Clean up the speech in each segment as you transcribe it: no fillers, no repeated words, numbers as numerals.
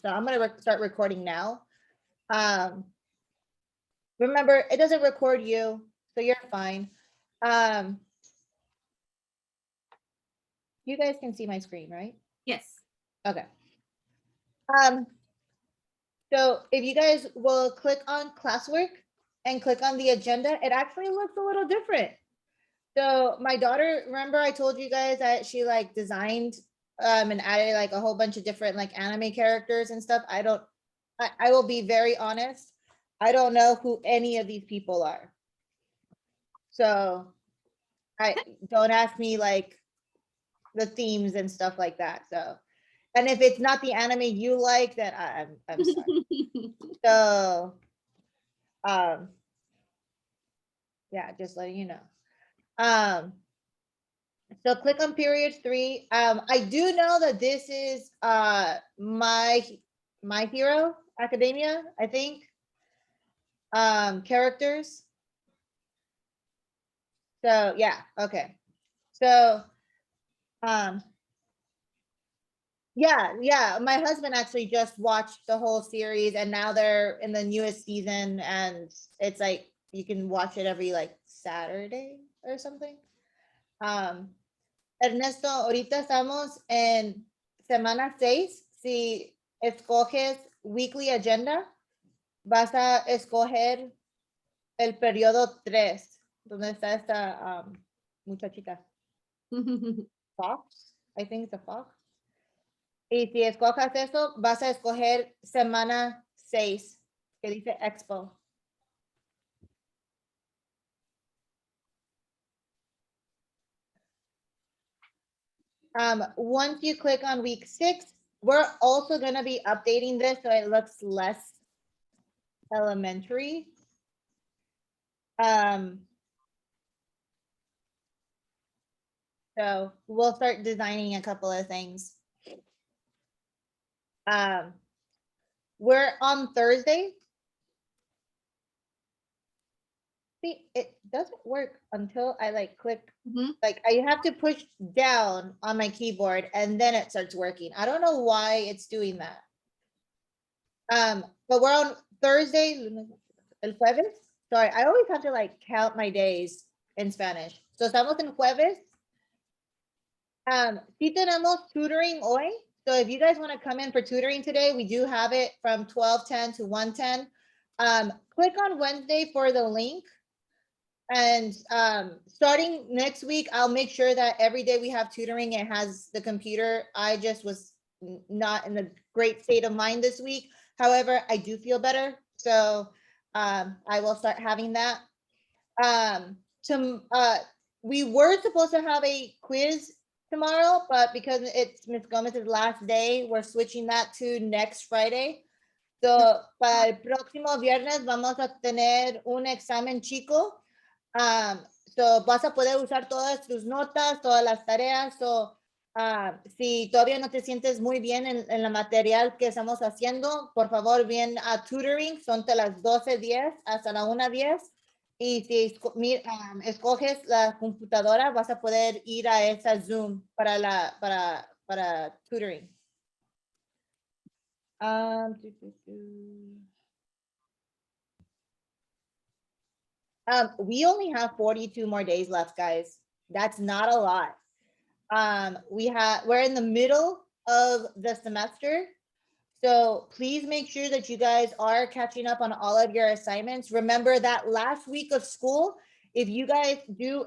So I'm gonna start recording now. Remember, it doesn't record you, so you're fine. You guys can see my screen, right? Yes. Okay. So if you guys will click on classwork and click on the agenda, it actually looks a little different. So my daughter, remember I told you guys that she like designed and added like a whole bunch of different like anime characters and stuff. I will be very honest. I don't know who any of these people are. So I don't ask me like the themes and stuff like that. So, and if it's not the anime you like, then I'm sorry. So, yeah, just letting you know. So click on period 3. I do know that this is my Hero Academia, I think. Characters. So yeah, okay. So yeah, my husband actually just watched the whole series and now they're in the newest season and it's like you can watch it every like Saturday or something. Ernesto, ahorita estamos en semana 6. Si escoges weekly agenda, vas a escoger el periodo 3, donde está esta muchachita. Fox, I think it's a fox. Y si escojas eso, vas a escoger semana 6, que dice Expo. Once you click on week 6, we're also going to be updating this so it looks less elementary. So we'll start designing a couple of things. We're on Thursday. See, it doesn't work until I like click, like I have to push down on my keyboard and then it starts working. I don't know why it's doing that. But we're on Thursday, el jueves. Sorry, I always have to like count my days in Spanish. So estamos en jueves. Sí tenemos tutoring hoy. So if you guys want to come in for tutoring today, we do have it from 12:10 to 1:10. Click on Wednesday for the link. And starting next week, I'll make sure that every day we have tutoring, it has the computer. I just was not in a great state of mind this week. However, I do feel better. So I will start having that. We were supposed to have a quiz tomorrow, but because it's Ms. Gomez's last day, we're switching that to next Friday. So para el próximo viernes vamos a tener un examen chico. So vas a poder usar todas tus notas, todas las tareas. So si todavía no te sientes muy bien en la material que estamos haciendo, por favor, ven a tutoring, son de las 12:10 hasta la 1:10. Y si escoges la computadora, vas a poder ir a esa Zoom para tutoring. We only have 42 more days left, guys. That's not a lot. We're in the middle of the semester. So please make sure that you guys are catching up on all of your assignments. Remember that last week of school, if you guys do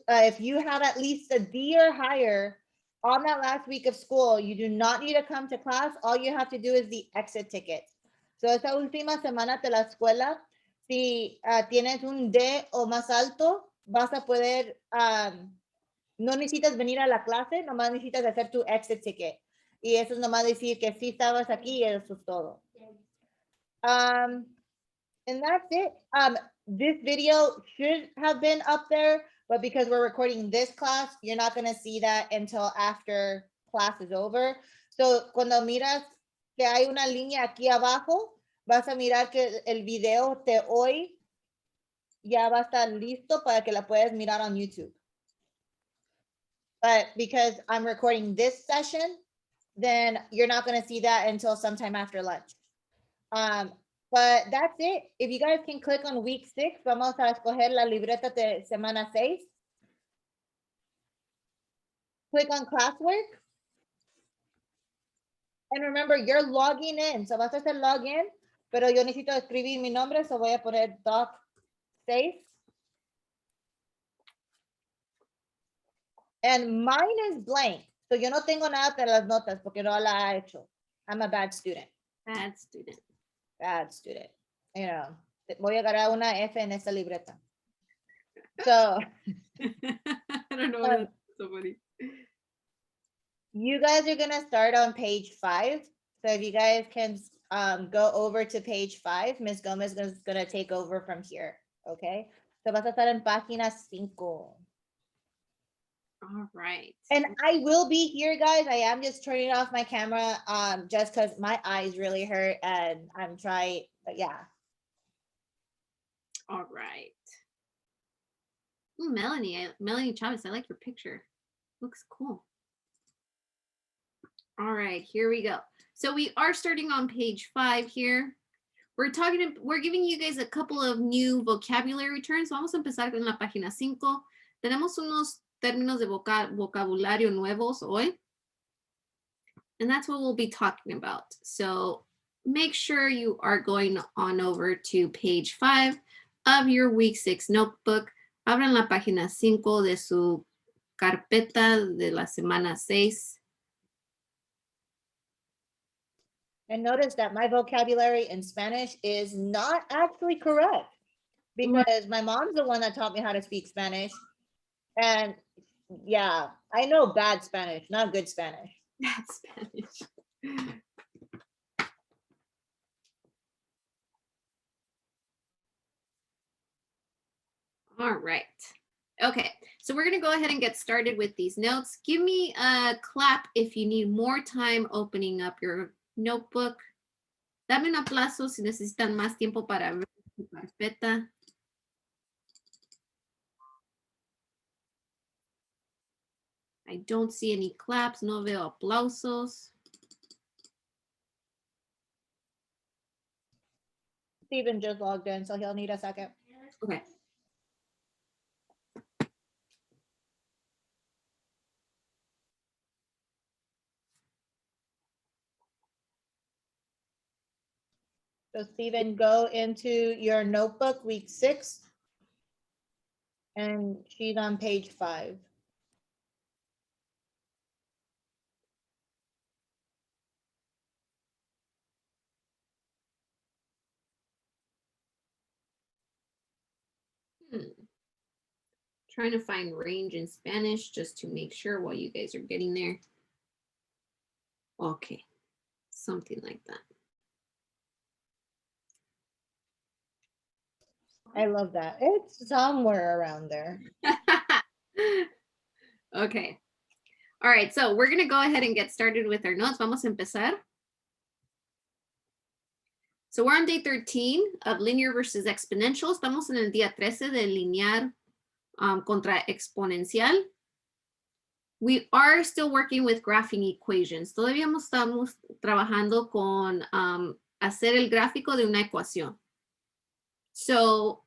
if you have at least a D or higher on that last week of school, you do not need to come to class. All you have to do is the exit ticket. So esta última semana de la escuela, si tienes un D o más alto, vas a poder, no necesitas venir a la clase, nomás necesitas hacer tu exit ticket. Y eso es nomás decir que sí estabas aquí y eso es todo. And that's it. This video should have been up there, but because we're recording this class, you're not going to see that until after class is over. So cuando miras que hay una línea aquí abajo, vas a mirar que el video de hoy ya va a estar listo para que la puedas mirar on YouTube. But because I'm recording this session, then you're not going to see that until sometime after lunch. But that's it. If you guys can click on week 6, vamos a escoger la libreta de semana 6. Click on classwork. And remember, you're logging in. So vas a hacer login, pero yo necesito escribir mi nombre, so voy a poner doc 6. And mine is blank. So yo no tengo nada de las notas porque no la he hecho. I'm a bad student. Bad student. Bad student. You know, voy a ganar una F en esta libreta. So I don't know why that's so funny. you guys are gonna start on page 5. So if you guys can go over to page 5, Ms. Gomez is gonna take over from here. Okay. So vas a estar en página 5. All right. And I will be here, guys. I am just turning off my camera just because my eyes really hurt and I'm trying, but yeah. All right. Ooh, Melanie Chavez, I like your picture. Looks cool. All right, here we go. So we are starting on page 5 here. We're giving you guys a couple of new vocabulary terms. Vamos a empezar con la página 5. Tenemos unos términos de vocabulario nuevos hoy. And that's what we'll be talking about. So make sure you are going on over to page 5 of your week 6 notebook. Abran la página 5 de su carpeta de la semana 6. And notice that my vocabulary in Spanish is not actually correct because my mom's the one that taught me how to speak Spanish. And yeah, I know bad Spanish, not good Spanish. Bad Spanish. All right. Okay, so we're going to go ahead and get started with these notes. Give me a clap if you need more time opening up your notebook. Dame un aplauso si necesitan más tiempo para ver su carpeta. I don't see any claps, no veo aplausos. Steven just logged in, so he'll need a second. Okay. So Steven, go into your notebook, week 6. And she's on page 5. Trying to find range in Spanish just to make sure while you guys are getting there. Okay, something like that. I love that. It's somewhere around there. Okay. All right, so we're gonna go ahead and get started with our notes. Vamos a empezar. So we're on day 13 of linear versus exponential. Estamos en el día 13 de lineal contra exponencial. We are still working with graphing equations. Todavía estamos trabajando con hacer el gráfico de una ecuación. So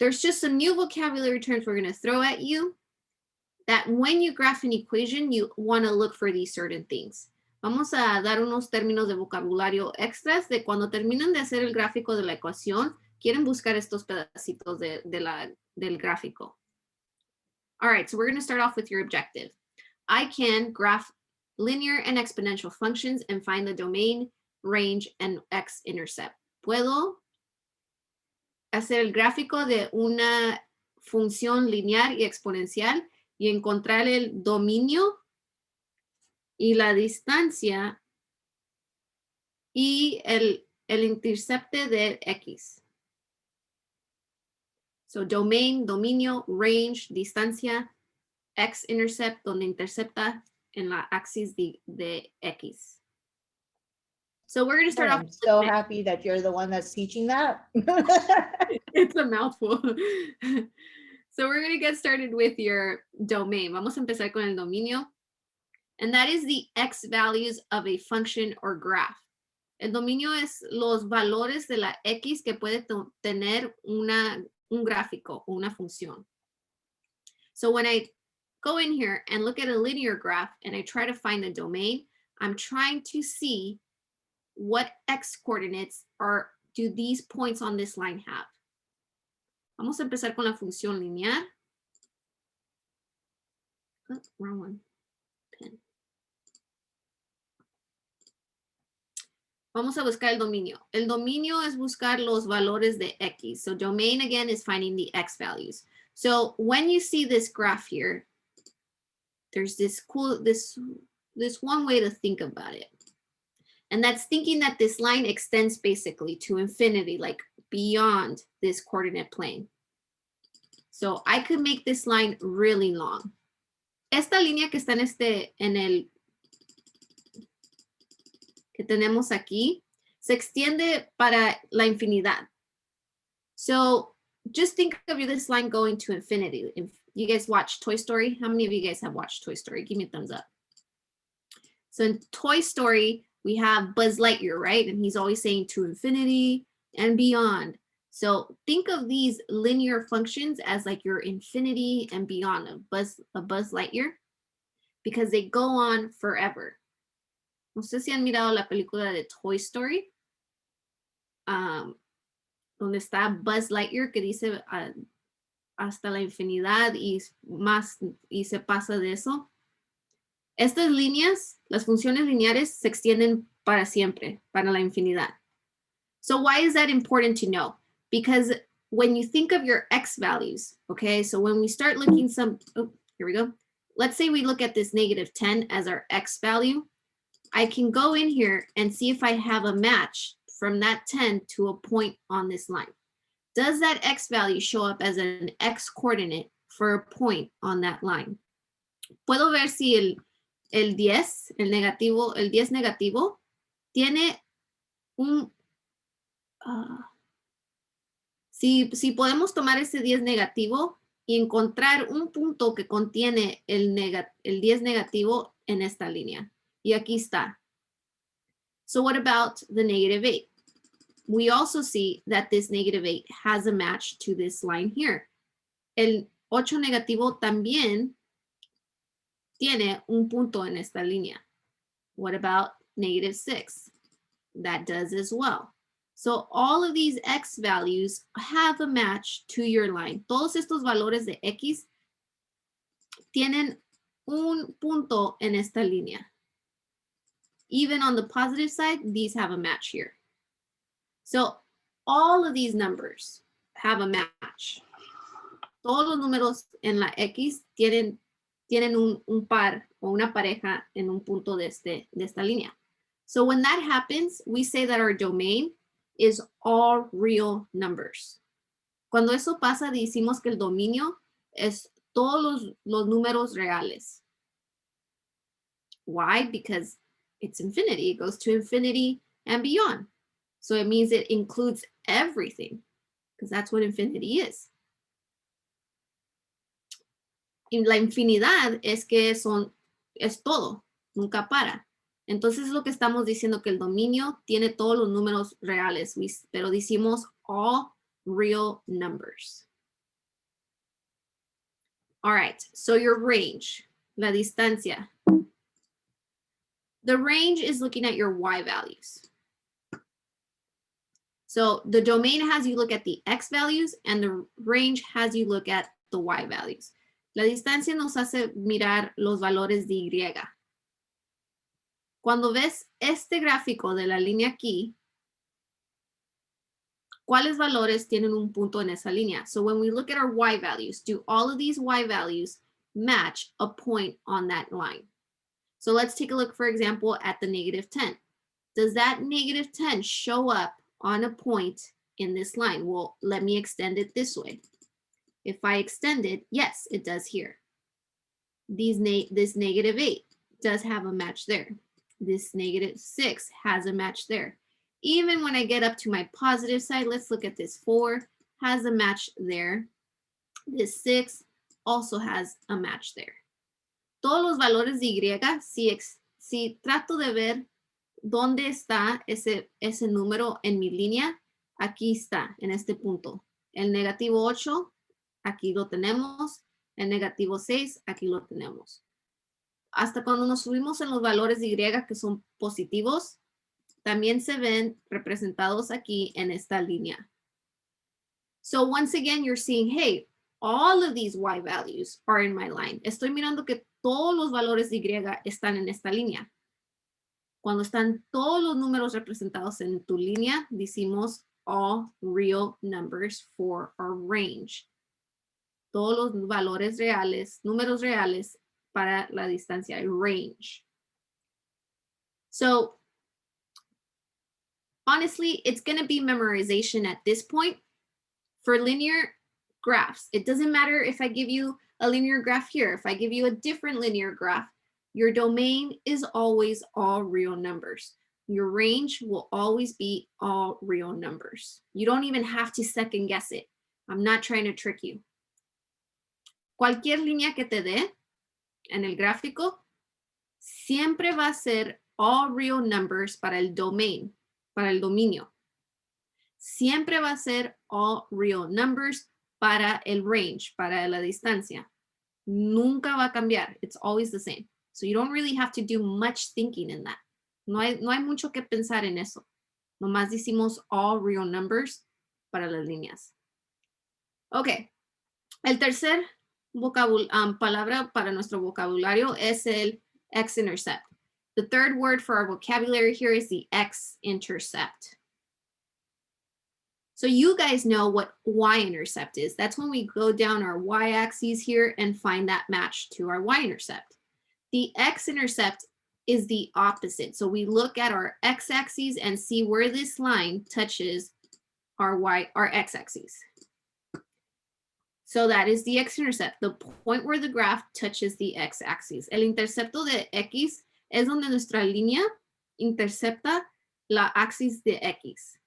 there's just some new vocabulary terms we're going to throw at you that when you graph an equation, you want to look for these certain things. Vamos a dar unos términos de vocabulario extras de cuando terminan de hacer el gráfico de la ecuación, quieren buscar estos pedacitos del gráfico. All right, so we're going to start off with your objective. I can graph linear and exponential functions and find the domain, range, and x-intercept. Puedo hacer el gráfico de una función lineal y exponencial y encontrar el dominio y la distancia y el intercepte de x. So domain, dominio, range, distancia, x-intercept, donde intercepta en la axis de x. So we're going to start off. I'm so happy that you're the one that's teaching that. It's a mouthful. So we're going to get started with your domain. Vamos a empezar con el dominio. and that is the x values of a function or graph. El dominio es los valores de la x que puede tener un gráfico o una función. So when I go in here and look at a linear graph and I try to find the domain, I'm trying to see what x coordinates do these points on this line have. Vamos a empezar con la función lineal. Oh, wrong one. Pen. Vamos a buscar el dominio. El dominio es buscar los valores de x. So domain again is finding the x values. So when you see this graph here, there's this one way to think about it. And that's thinking that this line extends basically to infinity, like beyond this coordinate plane. So I could make this line really long. Esta línea que está en el que tenemos aquí se extiende para la infinidad. So just think of this line going to infinity. If you guys watch Toy Story, how many of you guys have watched Toy Story? Give me a thumbs up. So in Toy Story, we have Buzz Lightyear, right? And he's always saying to infinity and beyond. So think of these linear functions as like your infinity and beyond of Buzz Lightyear, because they go on forever. No sé si han mirado la película de Toy Story, donde está Buzz Lightyear que dice hasta la infinidad y más y se pasa de eso. Estas líneas, las funciones lineares se extienden para siempre, para la infinidad. So why is that important to know? Because when you think of your x values, okay, so when we start looking here we go. Let's say we look at this -10 as our x value. I can go in here and see if I have a match from that 10 to a point on this line. Does that x value show up as an x coordinate for a point on that line? Puedo ver si el 10 negativo, tiene un... si podemos tomar ese 10 negativo y encontrar un punto que contiene el 10 negativo en esta línea. Y aquí está. So what about the -8? We also see that this -8 has a match to this line here. El 8 negativo también tiene un punto en esta línea. What about -6? That does as well. So all of these x values have a match to your line. Todos estos valores de x tienen un punto en esta línea. Even on the positive side, these have a match here. So all of these numbers have a match. Todos los números en la x tienen un par o una pareja en un punto de esta línea. So when that happens, we say that our domain is all real numbers. Cuando eso pasa, decimos que el dominio es todos los números reales. Why? Because it's infinity. It goes to infinity and beyond. So it means it includes everything, because that's what infinity is. Y la infinidad es que es todo, nunca para. Entonces es lo que estamos diciendo, que el dominio tiene todos los números reales, pero decimos all real numbers. All right, so your range, la distancia. The range is looking at your y values. So the domain has you look at the x values and the range has you look at the y values. La distancia nos hace mirar los valores de y. Cuando ves este gráfico de la línea aquí, ¿cuáles valores tienen un punto en esa línea? So when we look at our y values, do all of these y values match a point on that line? So let's take a look, for example, at the -10. Does that -10 show up on a point in this line? Well, let me extend it this way. If I extend it, yes, it does here. This -8 does have a match there. This -6 has a match there. Even when I get up to my positive side, let's look at this 4 has a match there. This 6 also has a match there. todos los valores de Y, si trato de ver dónde está ese número en mi línea, aquí está, en este punto. El negativo 8, aquí lo tenemos. El negativo 6, aquí lo tenemos. Hasta cuando nos subimos en los valores de Y que son positivos, también se ven representados aquí en esta línea. So once again, you're seeing, hey, all of these Y values are in my line. Estoy mirando que todos los valores de Y están en esta línea. Cuando están todos los números representados en tu línea, decimos all real numbers for our range. Todos los valores reales, números reales para la distancia, range. So honestly, it's going to be memorization at this point. For linear graphs, it doesn't matter if I give you a linear graph here, if I give you a different linear graph, your domain is always all real numbers. Your range will always be all real numbers. You don't even have to second guess it. I'm not trying to trick you. Cualquier línea que te dé en el gráfico siempre va a ser all real numbers para el domain, para el dominio. Siempre va a ser all real numbers para el range, para la distancia. Nunca va a cambiar. It's always the same. So you don't really have to do much thinking in that. No hay mucho que pensar en eso. Nomás decimos all real numbers para las líneas. Ok. El tercer palabra para nuestro vocabulario es el x-intercept. The third word for our vocabulary here is the x-intercept. So you guys know what y-intercept is. That's when we go down our y-axis here and find that match to our y-intercept. The x-intercept is the opposite. So we look at our x-axis and see where this line touches our x-axis. So that is the x-intercept, the point where the graph touches the x-axis. El intercepto de x es donde nuestra línea intercepta la axis de x.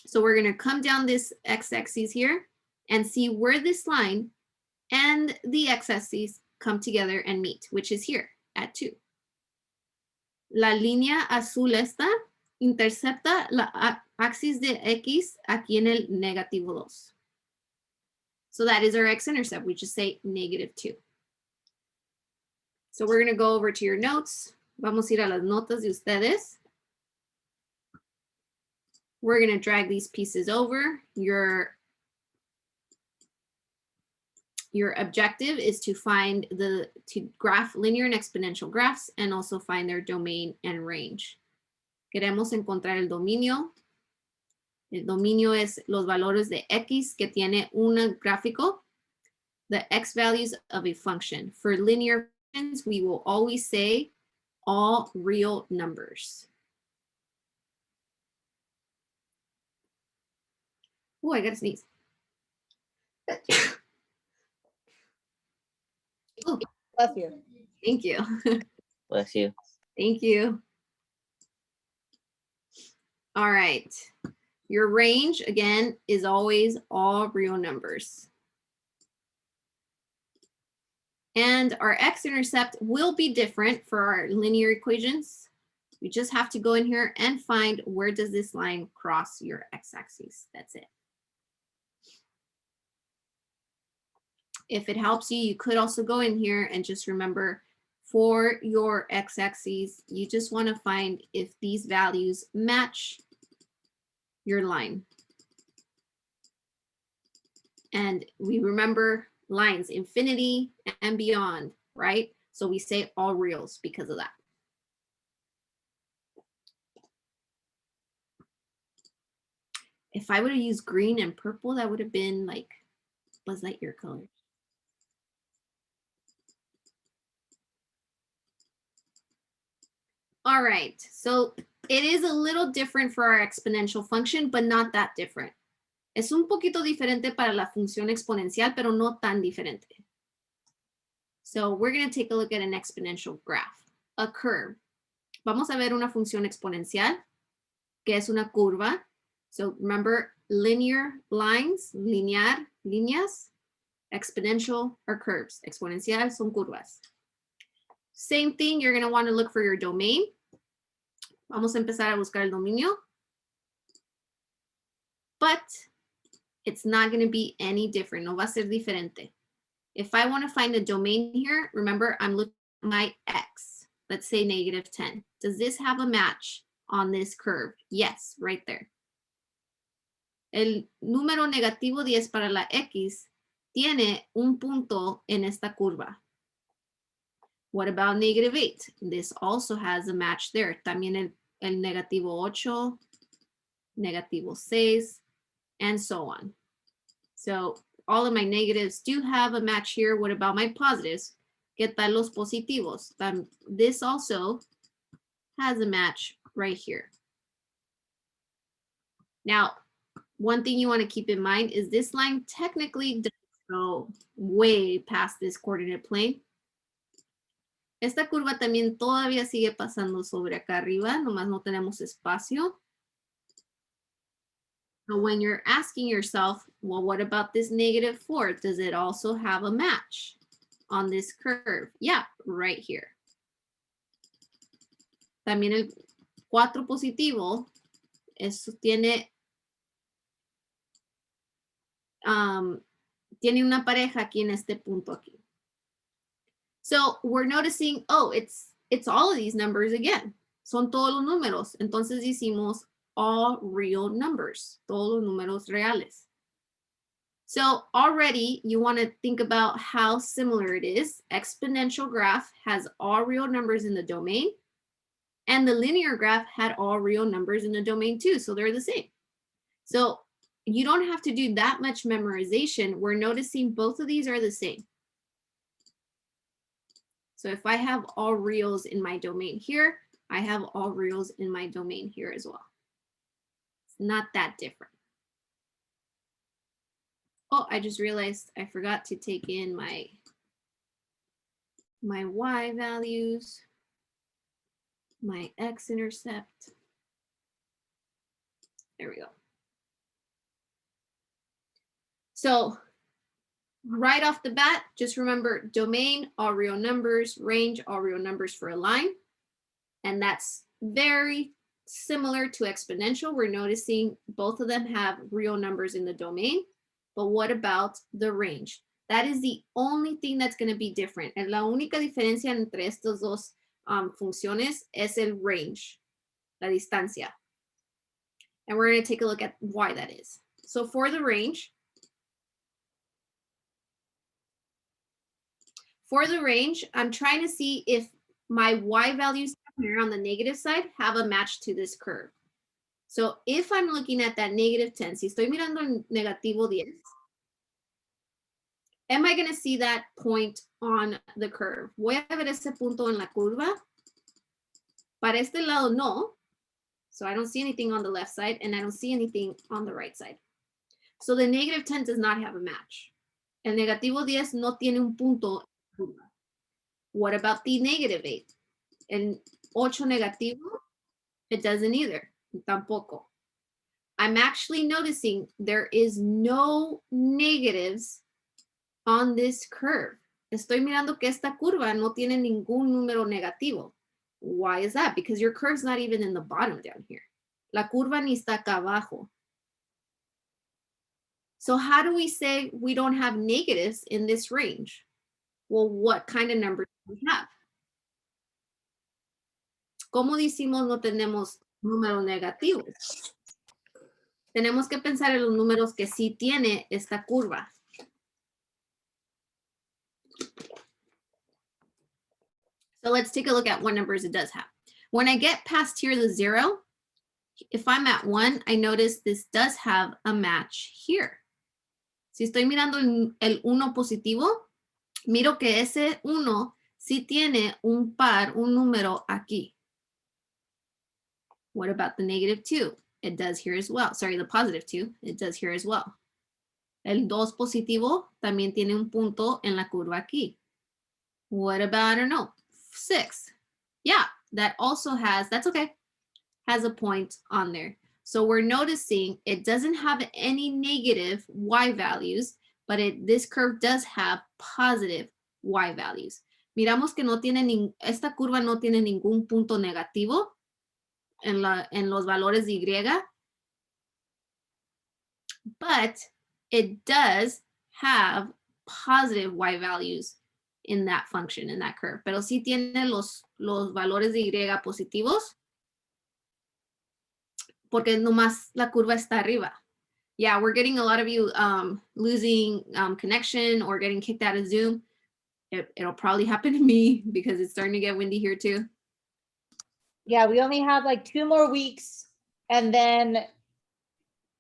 So we're going to come down this x-axis here and see where this line and the x-axis come together and meet, which is here at 2. La línea azul esta intercepta la axis de x aquí en el negativo 2. So that is our x-intercept. We just say -2. So we're going to go over to your notes. Vamos a ir a las notas de ustedes. We're going to drag these pieces over. Your objective is to graph linear and exponential graphs and also find their domain and range. Queremos encontrar el dominio. El dominio es los valores de x que tiene un gráfico, the x values of a function. For linear functions, we will always say all real numbers. Oh, I gotta sneeze. Oh, Bless you. thank you. Bless you. Thank you. All right. Your range, again, is always all real numbers. And our x-intercept will be different for our linear equations. You just have to go in here and find where does this line cross your x-axis. That's it. If it helps you, you could also go in here and just remember for your x-axis, you just want to find if these values match your line. And we remember lines, infinity and beyond, right? So we say all reals because of that. If I would have used green and purple, that would have been like Buzz Lightyear colors. All right, so it is a little different for our exponential function, but not that different. Es un poquito diferente para la función exponencial, pero no tan diferente. So we're going to take a look at an exponential graph, a curve. Vamos a ver una función exponencial, que es una curva. So remember, linear lines, linear, líneas, exponential are curves. Exponencial son curvas. Same thing, you're going to want to look for your domain. Vamos a empezar a buscar el dominio. But it's not going to be any different. No va a ser diferente. If I want to find a domain here, remember, I'm looking at my x. Let's say -10. Does this have a match on this curve? Yes, right there. El número negativo 10 para la x tiene un punto en esta curva. What about -8? This also has a match there. También el negativo 8, negativo 6, and so on. So all of my negatives do have a match here. What about my positives? ¿Qué tal los positivos? This also has a match right here. Now, one thing you want to keep in mind is this line technically doesn't go way past this coordinate plane. Esta curva también todavía sigue pasando sobre acá arriba, nomás no tenemos espacio. So when you're asking yourself, well, what about this -4? Does it also have a match on this curve? Yeah, right here. También el 4 positivo, eso tiene una pareja aquí en este punto aquí. So we're noticing, oh, it's all of these numbers again. Son todos los números. Entonces decimos all real numbers, todos los números reales. So already you want to think about how similar it is. Exponential graph has all real numbers in the domain, and the linear graph had all real numbers in the domain too. So they're the same. So you don't have to do that much memorization. We're noticing both of these are the same. So if I have all reals in my domain here, I have all reals in my domain here as well. It's not that different. Oh, I just realized I forgot to take in my y values, my x-intercept. There we go. So right off the bat, just remember domain, all real numbers, range, all real numbers for a line. And that's very similar to exponential. We're noticing both of them have real numbers in the domain. But what about the range? That is the only thing that's going to be different. And la única diferencia entre estos dos funciones es el range, la distancia. And we're going to take a look at why that is. So for the range, I'm trying to see if my y values here on the negative side have a match to this curve. So if I'm looking at that -10, si estoy mirando el negativo 10, am I going to see that point on the curve? Voy a ver ese punto en la curva. Para este lado, no. So I don't see anything on the left side, and I don't see anything on the right side. So the -10 does not have a match. El negativo 10 no tiene un punto. What about the -8? El 8 negativo, it doesn't either. Tampoco. I'm actually noticing there is no negatives on this curve. Estoy mirando que esta curva no tiene ningún número negativo. Why is that? Because your curve's not even in the bottom down here. La curva ni está acá abajo. So how do we say we don't have negatives in this range? Well, what kind of numbers do we have? ¿Cómo decimos no tenemos números negativos? Tenemos que pensar en los números que sí tiene esta curva. So let's take a look at what numbers it does have. When I get past here the 0, if I'm at 1, I notice this does have a match here. Si estoy mirando el 1 positivo, miro que ese 1 sí tiene un par, un número aquí. What about the -2? It does here as well. Sorry, the +2, it does here as well. El 2 positivo también tiene un punto en la curva aquí. What about, I don't know, 6? Yeah, that also has, that's okay, has a point on there. So we're noticing it doesn't have any negative y values, but this curve does have positive y values. Miramos que no tiene esta curva no tiene ningún punto negativo en los valores de Y, but it does have positive Y values in that function, in that curve. Pero sí tiene los valores de Y positivos porque nomás la curva está arriba. Yeah, we're getting a lot of you losing connection or getting kicked out of Zoom. It'll probably happen to me because it's starting to get windy here too. Yeah, we only have like 2 more weeks and then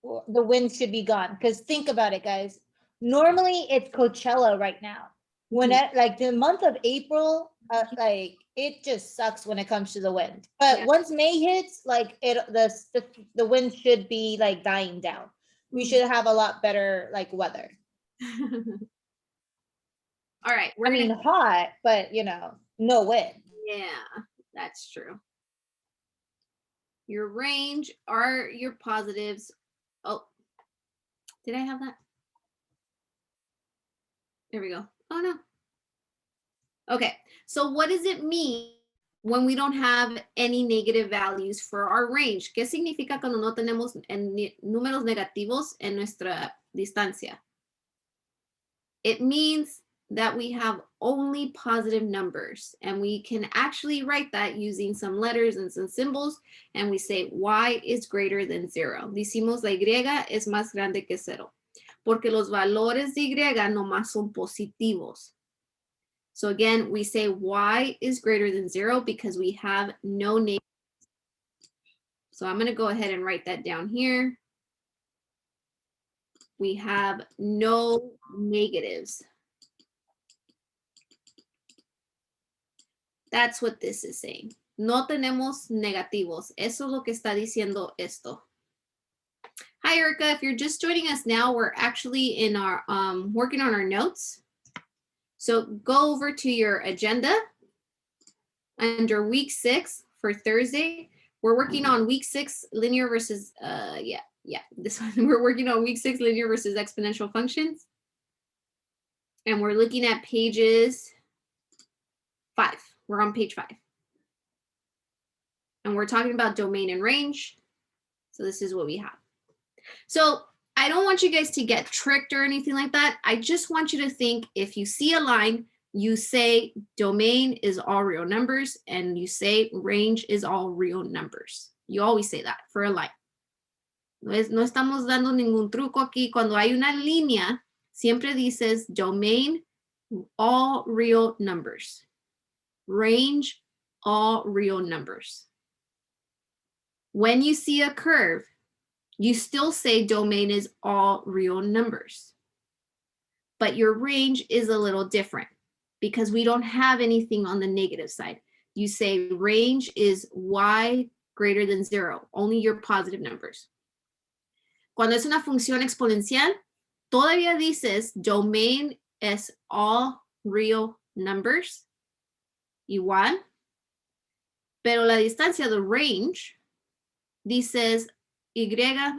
the wind should be gone. Because think about it, guys. Normally it's Coachella right now. When like the month of April, like it just sucks when it comes to the wind. But Yeah. once May hits, like the wind should be like dying down. We should have a lot better like weather. All right. I mean, hot, but you know, no wind. Yeah, that's true. Your range are your positives. Oh, did I have that? There we go. Oh no. Okay, so what does it mean when we don't have any negative values for our range? ¿Qué significa cuando no tenemos números negativos en nuestra distancia? It means that we have only positive numbers, and we can actually write that using some letters and some symbols, and we say y is greater than 0. Decimos la y es más grande que 0, porque los valores de y nomás son positivos. So again, we say y is greater than 0 because we have no negatives. So I'm going to go ahead and write that down here. We have no negatives. That's what this is saying. No tenemos negativos. Eso es lo que está diciendo esto. Hi, Erica. If you're just joining us now, we're actually in our working on our notes. So go over to your agenda under week 6 for Thursday. We're working on week 6 linear versus this one. We're working on week 6 linear versus exponential functions. And we're looking at pages 5. We're on page 5. And we're talking about domain and range. So this is what we have. So I don't want you guys to get tricked or anything like that. I just want you to think, if you see a line, you say domain is all real numbers, and you say range is all real numbers. You always say that for a line. No estamos dando ningún truco aquí. Cuando hay una línea, siempre dices domain, all real numbers. Range, all real numbers. When you see a curve, you still say domain is all real numbers. But your range is a little different because we don't have anything on the negative side. You say range is y greater than 0, only your positive numbers. Cuando es una función exponencial, todavía dices domain es all real numbers, igual, pero la distancia, the range, dices y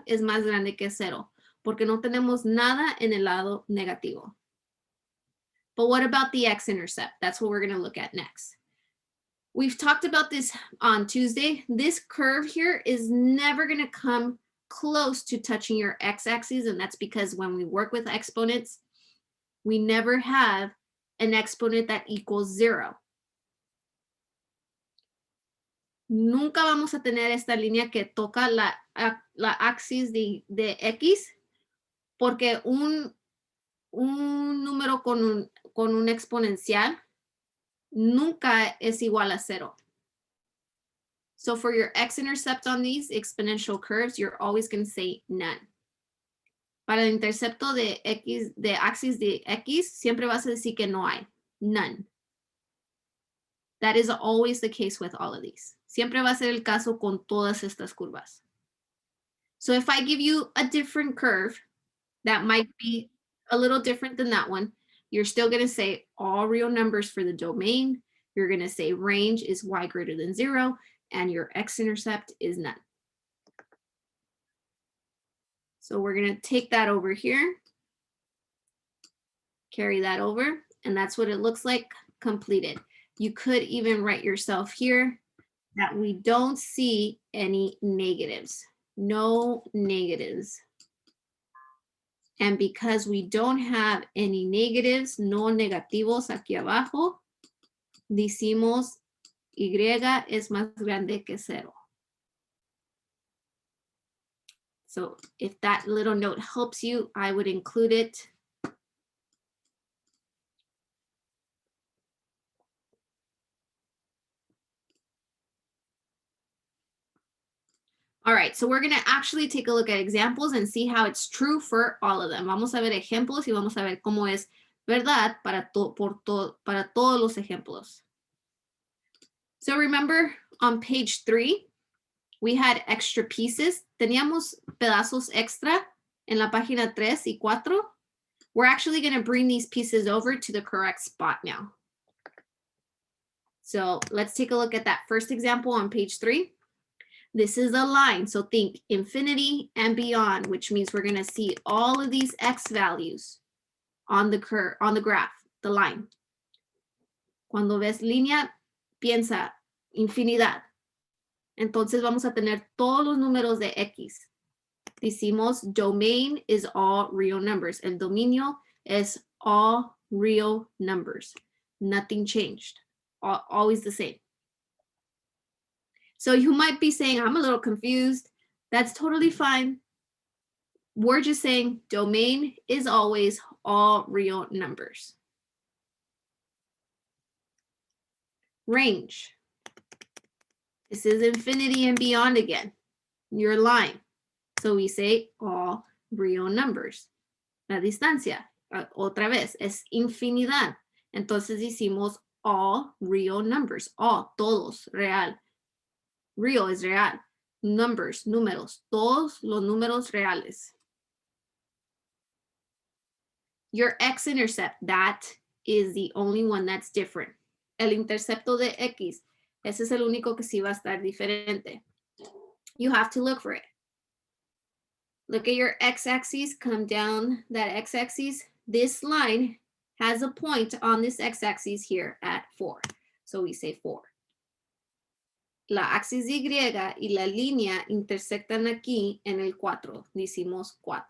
es más grande que 0, porque no tenemos nada en el lado negativo. But what about the x-intercept? That's what we're going to look at next. We've talked about this on Tuesday. This curve here is never going to come close to touching your x-axis, and that's because when we work with exponents, we never have an exponent that equals 0. Nunca vamos a tener esta línea que toca la axis de x, porque un número con un exponencial nunca es igual a 0. So for your x-intercept on these exponential curves, you're always going to say none. Para el intercepto de axis de x, siempre vas a decir que no hay, none. That is always the case with all of these. Siempre va a ser el caso con todas estas curvas. So if I give you a different curve that might be a little different than that one, you're still going to say all real numbers for the domain. You're going to say range is y greater than 0, and your x-intercept is none. So we're going to take that over here, carry that over, and that's what it looks like completed. You could even write yourself here that we don't see any negatives. No negatives. And because we don't have any negatives, no negativos aquí abajo, decimos Y es más grande que 0. So if that little note helps you, I would include it. All right, so we're going to actually take a look at examples and see how it's true for all of them. Vamos a ver ejemplos y vamos a ver cómo es verdad para todos los ejemplos. So remember on page 3, we had extra pieces. Teníamos pedazos extra en la página 3 y 4. We're actually going to bring these pieces over to the correct spot now. So let's take a look at that first example on page 3. This is a line, so think infinity and beyond, which means we're going to see all of these x values on the graph, the line. Cuando ves línea, piensa infinidad. Entonces vamos a tener todos los números de x. Decimos domain is all real numbers. El dominio es all real numbers. Nothing changed. Always the same. So you might be saying, I'm a little confused. That's totally fine. We're just saying domain is always all real numbers. Range. This is infinity and beyond again. Your line. So we say all real numbers. La distancia, otra vez, es infinidad. Entonces decimos all real numbers. All, todos, real. Real es real. Numbers, números, todos los números reales. Your x-intercept, that is the only one that's different. El intercepto de x, ese es el único que sí va a estar diferente. You have to look for it. Look at your x-axis, come down that x-axis. This line has a point on this x-axis here at 4. So we say 4. La axis Y y la línea intersectan aquí en el 4. Decimos 4.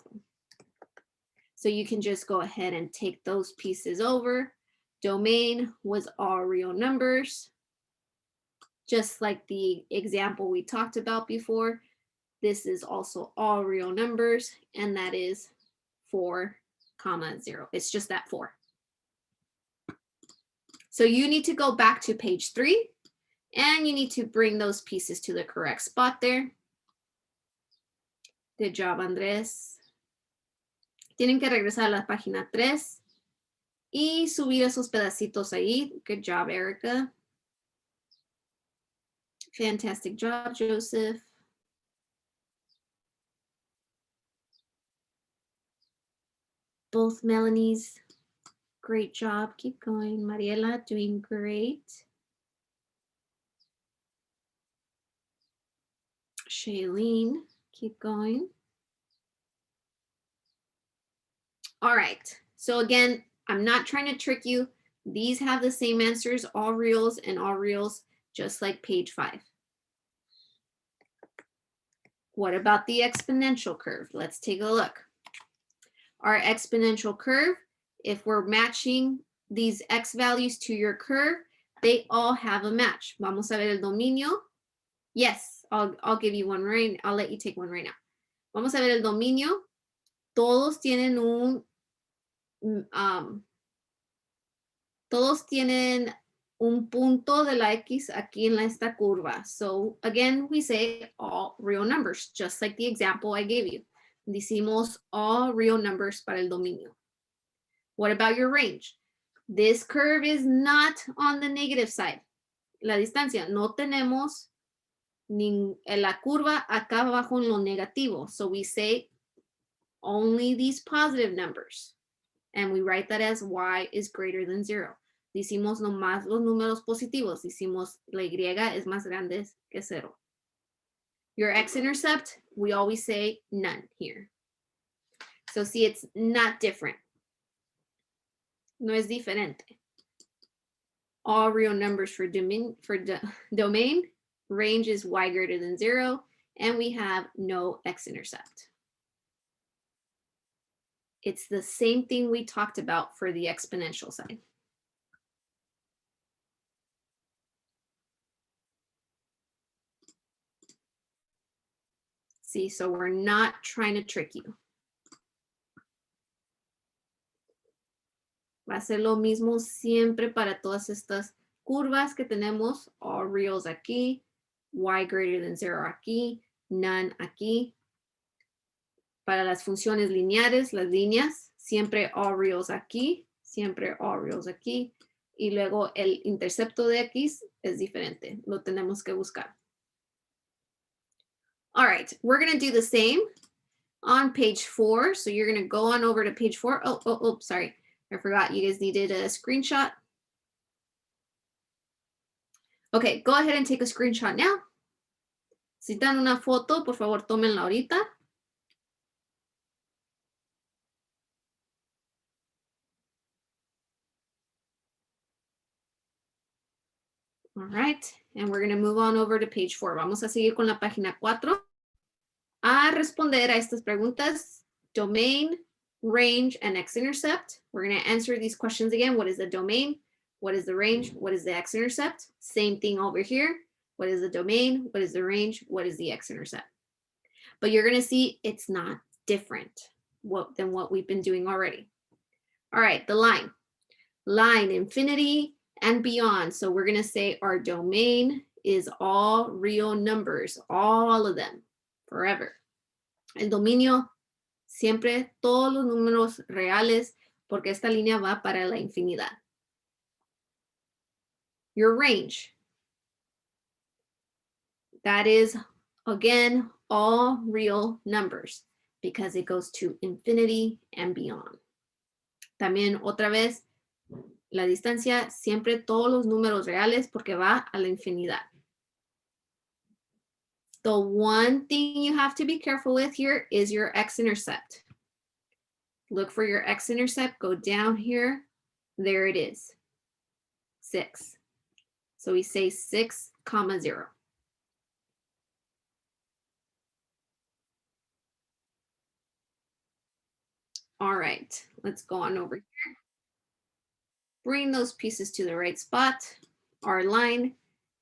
So you can just go ahead and take those pieces over. Domain was all real numbers. Just like the example we talked about before, this is also all real numbers, and that is 4, 0. It's just that 4. So you need to go back to page 3, and you need to bring those pieces to the correct spot there. Good job, Andrés. Tienen que regresar a la página 3 y subir esos pedacitos ahí. Good job, Erica. Fantastic job, Joseph. Both Melanies, great job. Keep going. Mariela, doing great. Shailene, keep going. All right. So again, I'm not trying to trick you. These have the same answers, all reals and all reals, just like page 5. What about the exponential curve? Let's take a look. Our exponential curve, if we're matching these x values to your curve, they all have a match. Vamos a ver el dominio. Yes, I'll give you one right. I'll let you take one right now. Vamos a ver el dominio. Todos tienen un punto de la x aquí en esta curva. So again, we say all real numbers, just like the example I gave you. Decimos all real numbers para el dominio. What about your range? This curve is not on the negative side. La distancia, no tenemos la curva acá abajo en lo negativo. So we say only these positive numbers. And we write that as y is greater than 0. Decimos nomás los números positivos. Decimos la y es más grande que 0. Your x-intercept, we always say none here. So see, it's not different. No es diferente. all real numbers for domain, range is y greater than 0, and we have no x-intercept. It's the same thing we talked about for the exponential side. See, so we're not trying to trick you. Va a ser lo mismo siempre para todas estas curvas que tenemos, all reals aquí, y greater than 0 aquí, none aquí. Para las funciones lineares, las líneas, siempre all reals aquí, siempre all reals aquí, y luego el intercepto de x es diferente, lo tenemos que buscar. All right, we're going to do the same on page 4. So you're going to go on over to page 4. Oh, sorry. I forgot you guys needed a screenshot. Okay, go ahead and take a screenshot now. Si dan una foto, por favor, tómenla ahorita. All right, and we're going to move on over to page 4. Vamos a seguir con la página 4 a responder a estas preguntas. Domain, range, and x-intercept. We're going to answer these questions again. What is the domain? What is the range? What is the x-intercept? Same thing over here. What is the domain? What is the range? What is the x-intercept? But you're going to see it's not different than what we've been doing already. All right, the line. Line, infinity, and beyond. So we're going to say our domain is all real numbers, all of them, forever. El dominio, siempre todos los números reales, porque esta línea va para la infinidad. Your range. That is, again, all real numbers, because it goes to infinity and beyond. También, otra vez, la distancia, siempre todos los números reales porque va a la infinidad. The one thing you have to be careful with here is your x-intercept. Look for your x-intercept, go down here. There it is, 6. So we say 6, 0. All right, let's go on over here. Bring those pieces to the right spot. Our line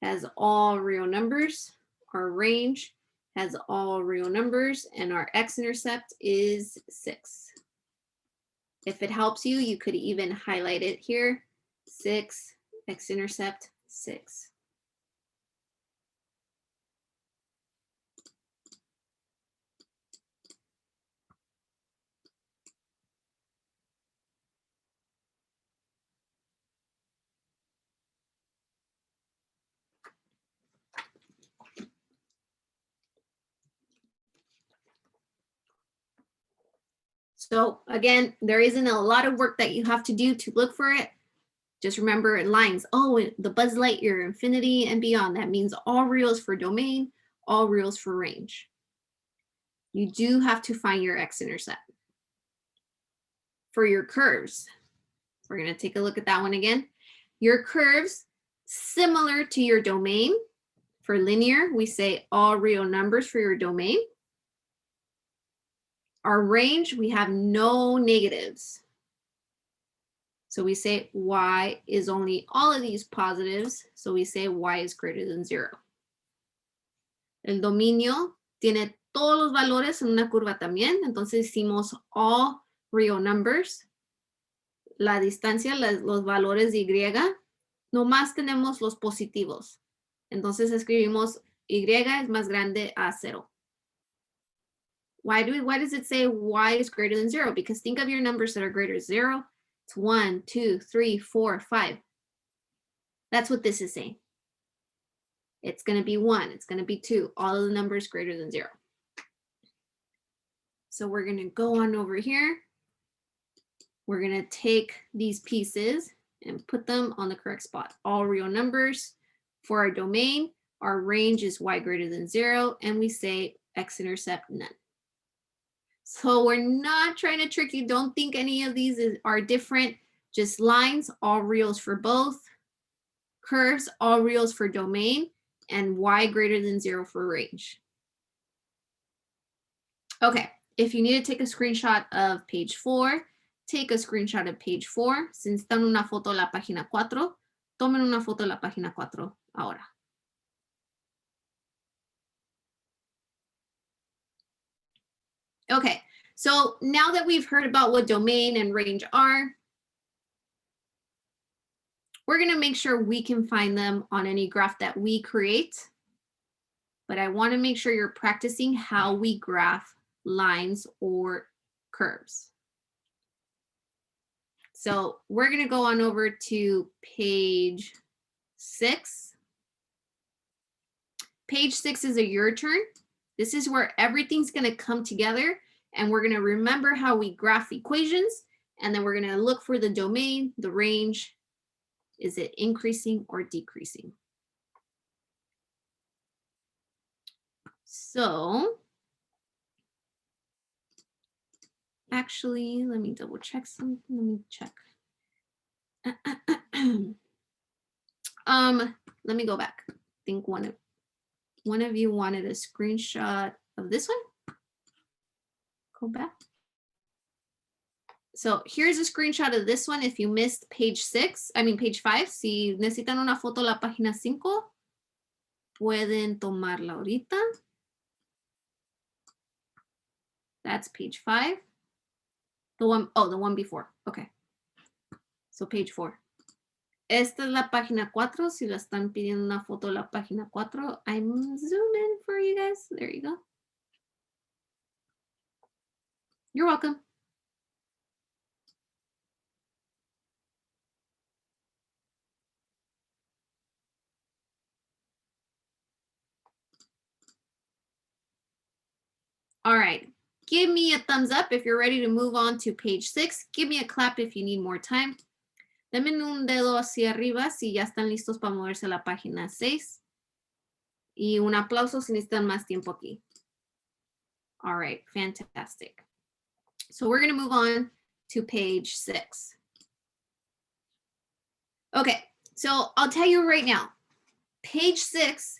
has all real numbers. Our range has all real numbers, and our x-intercept is 6. If it helps you, you could even highlight it here. 6, x-intercept, 6. So again, there isn't a lot of work that you have to do to look for it. Just remember lines. Oh, the Buzz Lightyear, infinity and beyond. That means all reals for domain, all reals for range. You do have to find your x-intercept. For your curves, we're going to take a look at that one again. Your curves, similar to your domain. For linear, we say all real numbers for your domain. Our range, we have no negatives. So we say y is only all of these positives. So we say y is greater than 0. El dominio tiene todos los valores en una curva también. Entonces hicimos all real numbers. La distancia, los valores de y, nomás tenemos los positivos. Entonces escribimos y es más grande a 0. Why does it say y is greater than 0? Because think of your numbers that are greater than 0. It's 1, 2, 3, 4, 5. That's what this is saying. It's going to be 1. It's going to be 2. All of the numbers greater than 0. So we're going to go on over here. We're going to take these pieces and put them on the correct spot. All real numbers. For our domain, our range is y greater than 0. And we say x-intercept none. So we're not trying to trick you. Don't think any of these are different. Just lines, all reals for both. curves, all reals for domain, and y greater than 0 for range. Okay, if you need to take a screenshot of page 4, take a screenshot of page 4. Si necesitan una foto de la página 4, tomen una foto de la página 4 ahora. Okay, so now that we've heard about what domain and range are, we're going to make sure we can find them on any graph that we create. But I want to make sure you're practicing how we graph lines or curves. So we're going to go on over to page 6. Page 6 is a your turn. This is where everything's going to come together, and we're going to remember how we graph equations, and then we're going to look for the domain, the range. Is it increasing or decreasing? So actually, let me double check something. Let me check. Let me go back. I think one of you wanted a screenshot of this one. Go back. So here's a screenshot of this one. If you missed page 5, si necesitan una foto de la página 5, pueden tomarla ahorita. That's page 5. The one before. Okay. So page 4. Esta es la página 4. Si la están pidiendo una foto de la página 4, I'm zooming for you guys. There you go. You're welcome. All right. Give me a thumbs up if you're ready to move on to page 6. Give me a clap if you need more time. Denme un dedo hacia arriba si ya están listos para moverse a la página 6. Y un aplauso si necesitan más tiempo aquí. All right, fantastic. So we're going to move on to page 6. Okay, so I'll tell you right now, page 6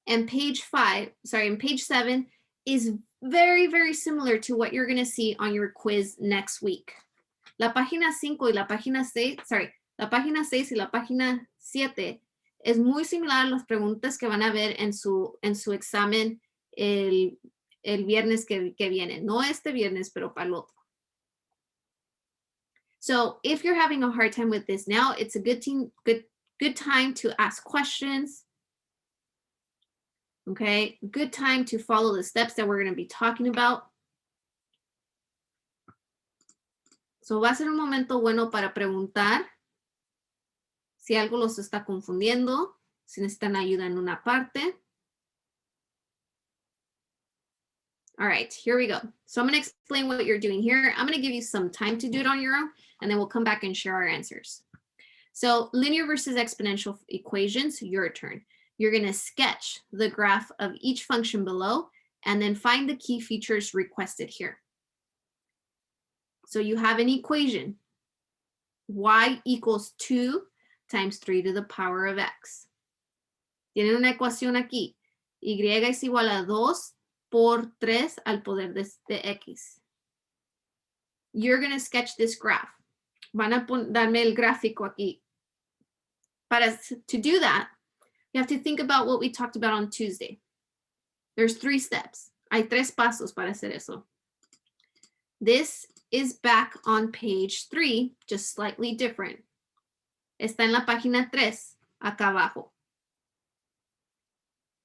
and page 7 is very, very similar to what you're going to see on your quiz next week. La página 5 y la página 6, la página 6 y la página 7 es muy similar a las preguntas que van a ver en su examen el viernes que viene. No este viernes, pero para el otro. So if you're having a hard time with this now, it's a good time to ask questions. Okay, good time to follow the steps that we're going to be talking about. So va a ser un momento bueno para preguntar si algo los está confundiendo, si necesitan ayuda en una parte. All right, here we go. So I'm going to explain what you're doing here. I'm going to give you some time to do it on your own, and then we'll come back and share our answers. So linear versus exponential equations, your turn. You're going to sketch the graph of each function below and then find the key features requested here. So you have an equation. Y equals 2 times 3 to the power of x. Tienen una ecuación aquí. Y es igual a 2 por 3 al poder de x. You're going to sketch this graph. Van a darme el gráfico aquí. To do that, you have to think about what we talked about on Tuesday. There's 3 steps. Hay 3 pasos para hacer eso. This is back on page 3, just slightly different. Está en la página 3, acá abajo.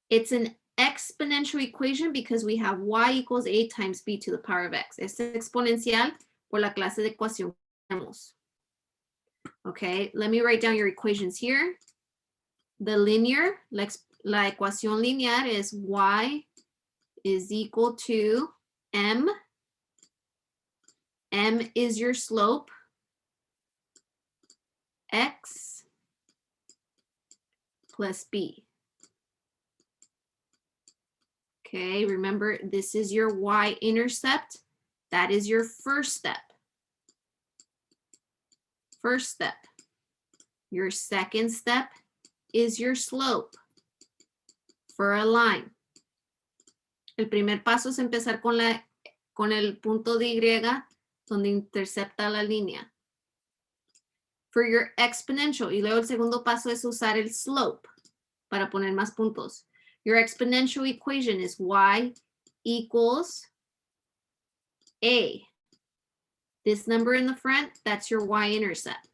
It's an exponential equation because we have y equals a times b to the power of x. Es exponencial por la clase de ecuación que tenemos. Okay, let me write down your equations here. The linear, la ecuación lineal is y is equal to m. M is your slope. X plus b. Okay, remember this is your y-intercept. That is your first step. First step. Your second step is your slope for a line? El primer paso es empezar con el punto de Y donde intercepta la línea. For your exponential, y luego el segundo paso es usar el slope para poner más puntos. Your exponential equation is y equals a. This number in the front, that's your y-intercept.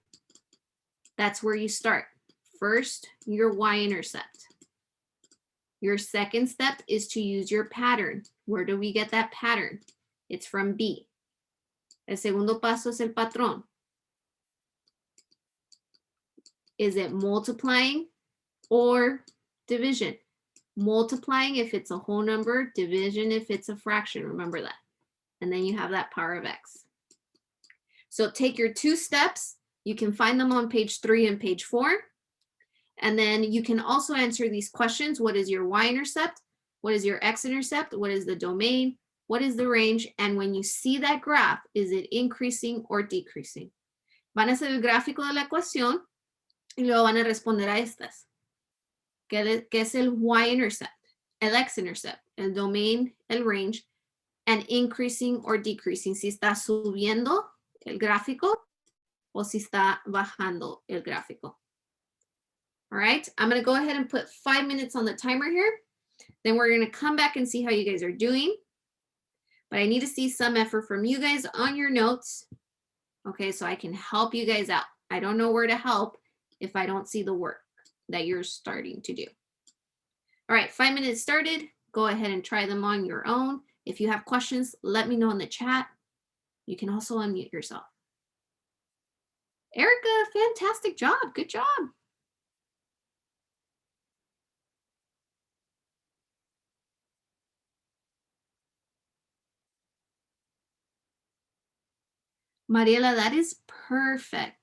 That's where you start. First, your y-intercept. Your second step is to use your pattern. Where do we get that pattern? It's from B. El segundo paso es el patrón. Is it multiplying or division? Multiplying if it's a whole number, division if it's a fraction, remember that. And then you have that power of X. So take your two steps. You can find them on page 3 and page 4. And then you can also answer these questions. What is your y-intercept? What is your x-intercept? What is the domain? What is the range? And when you see that graph, is it increasing or decreasing? Van a hacer el gráfico de la ecuación y luego van a responder a estas. ¿Qué es el y-intercept? El x-intercept, el domain, el range, and increasing or decreasing. Si está subiendo el gráfico o si está bajando el gráfico. All right, I'm going to go ahead and put 5 minutes on the timer here. Then we're going to come back and see how you guys are doing. But I need to see some effort from you guys on your notes. Okay, so I can help you guys out. I don't know where to help if I don't see the work that you're starting to do. All right, 5 minutes started. Go ahead and try them on your own. If you have questions, let me know in the chat. You can also unmute yourself. Erica, fantastic job. Good job. Mariela, that is perfect.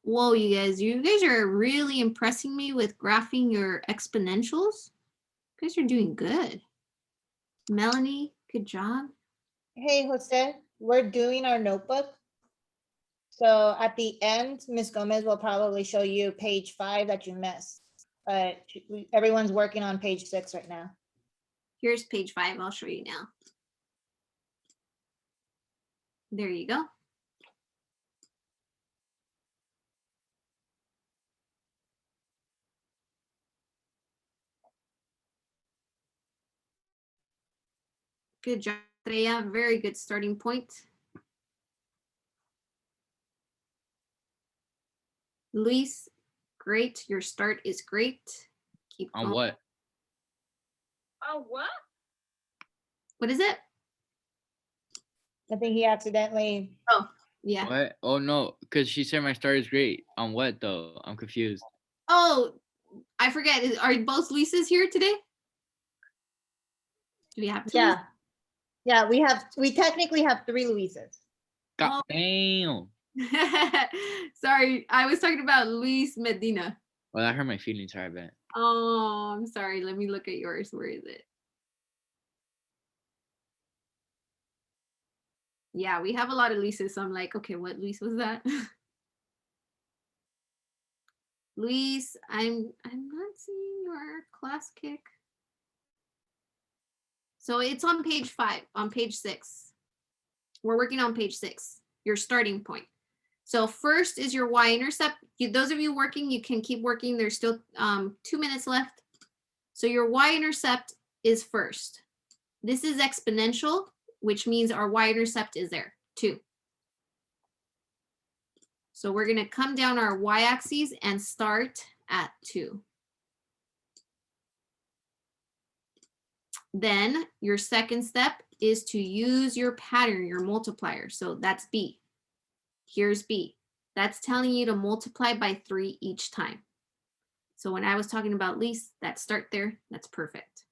Whoa, you guys are really impressing me with graphing your exponentials. You guys are doing good. Melanie, good job. Hey, Jose, we're doing our notebook. So at the end, Ms. Gomez will probably show you page 5 that you missed. But everyone's working on page 6 right now. Here's page 5. I'll show you now. There you go. Good job, Freya. Very good starting point. Luis, great. Your start is great. Keep On going. what? Oh, what? What is it? I think he accidentally. Yeah. What? Oh no, because she said my start is great. On what though? I'm confused. Oh, I forget. Are both Luises here today? Do we have two? Yeah. Yeah, we technically have 3 Luises. God damn. Sorry, I was talking about Luis Medina. Well, that hurt my feelings. Sorry, I bet. Oh, I'm sorry. Let me look at yours. Where is it? Yeah, we have a lot of Luises, so I'm like, okay, what Luis was that? Luis, I'm not seeing your class kick. So it's on page 5, on page 6. We're working on page 6, your starting point. So first is your y-intercept. Those of you working, you can keep working. There's still 2 minutes left. So your y-intercept is first. This is exponential, which means our y-intercept is there, 2. So we're going to come down our y-axis and start at 2. Then your second step is to use your pattern, your multiplier. So that's B. Here's B. That's telling you to multiply by 3 each time. So when I was talking about least, that start there, that's perfect.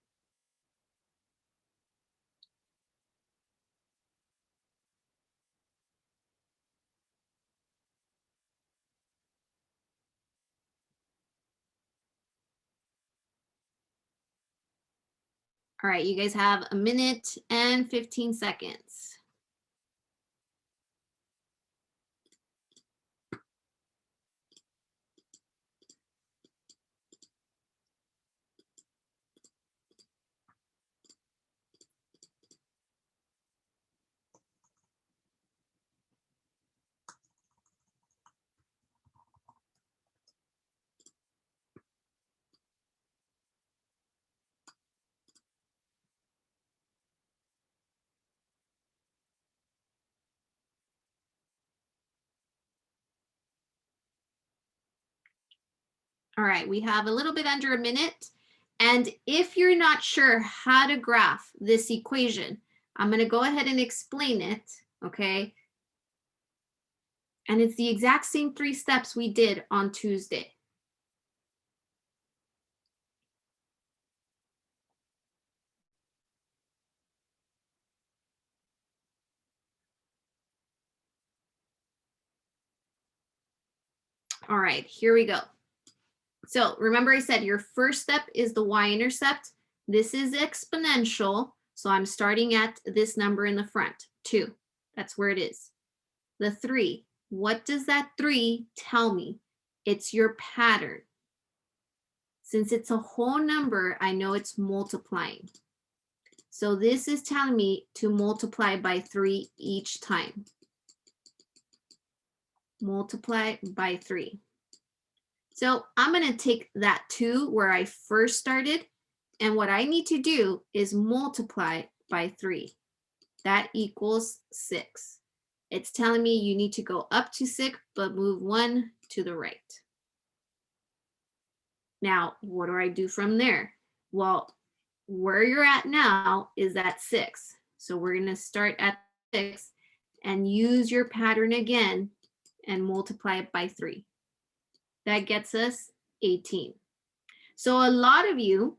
All right, you guys have a minute and 15 seconds. All right, we have a little bit under a minute. And if you're not sure how to graph this equation, I'm going to go ahead and explain it, okay? And it's the exact same 3 steps we did on Tuesday. All right, here we go. So remember I said your first step is the y-intercept. This is exponential. So I'm starting at this number in the front, 2. That's where it is. The 3, what does that 3 tell me? It's your pattern. Since it's a whole number, I know it's multiplying. So this is telling me to multiply by 3 each time. Multiply by 3. So I'm going to take that 2 where I first started, and what I need to do is multiply by 3. That equals 6. It's telling me you need to go up to 6, but move 1 to the right. Now, what do I do from there? Well, where you're at now is at 6. So we're going to start at 6 and use your pattern again and multiply it by 3. That gets us 18. So a lot of you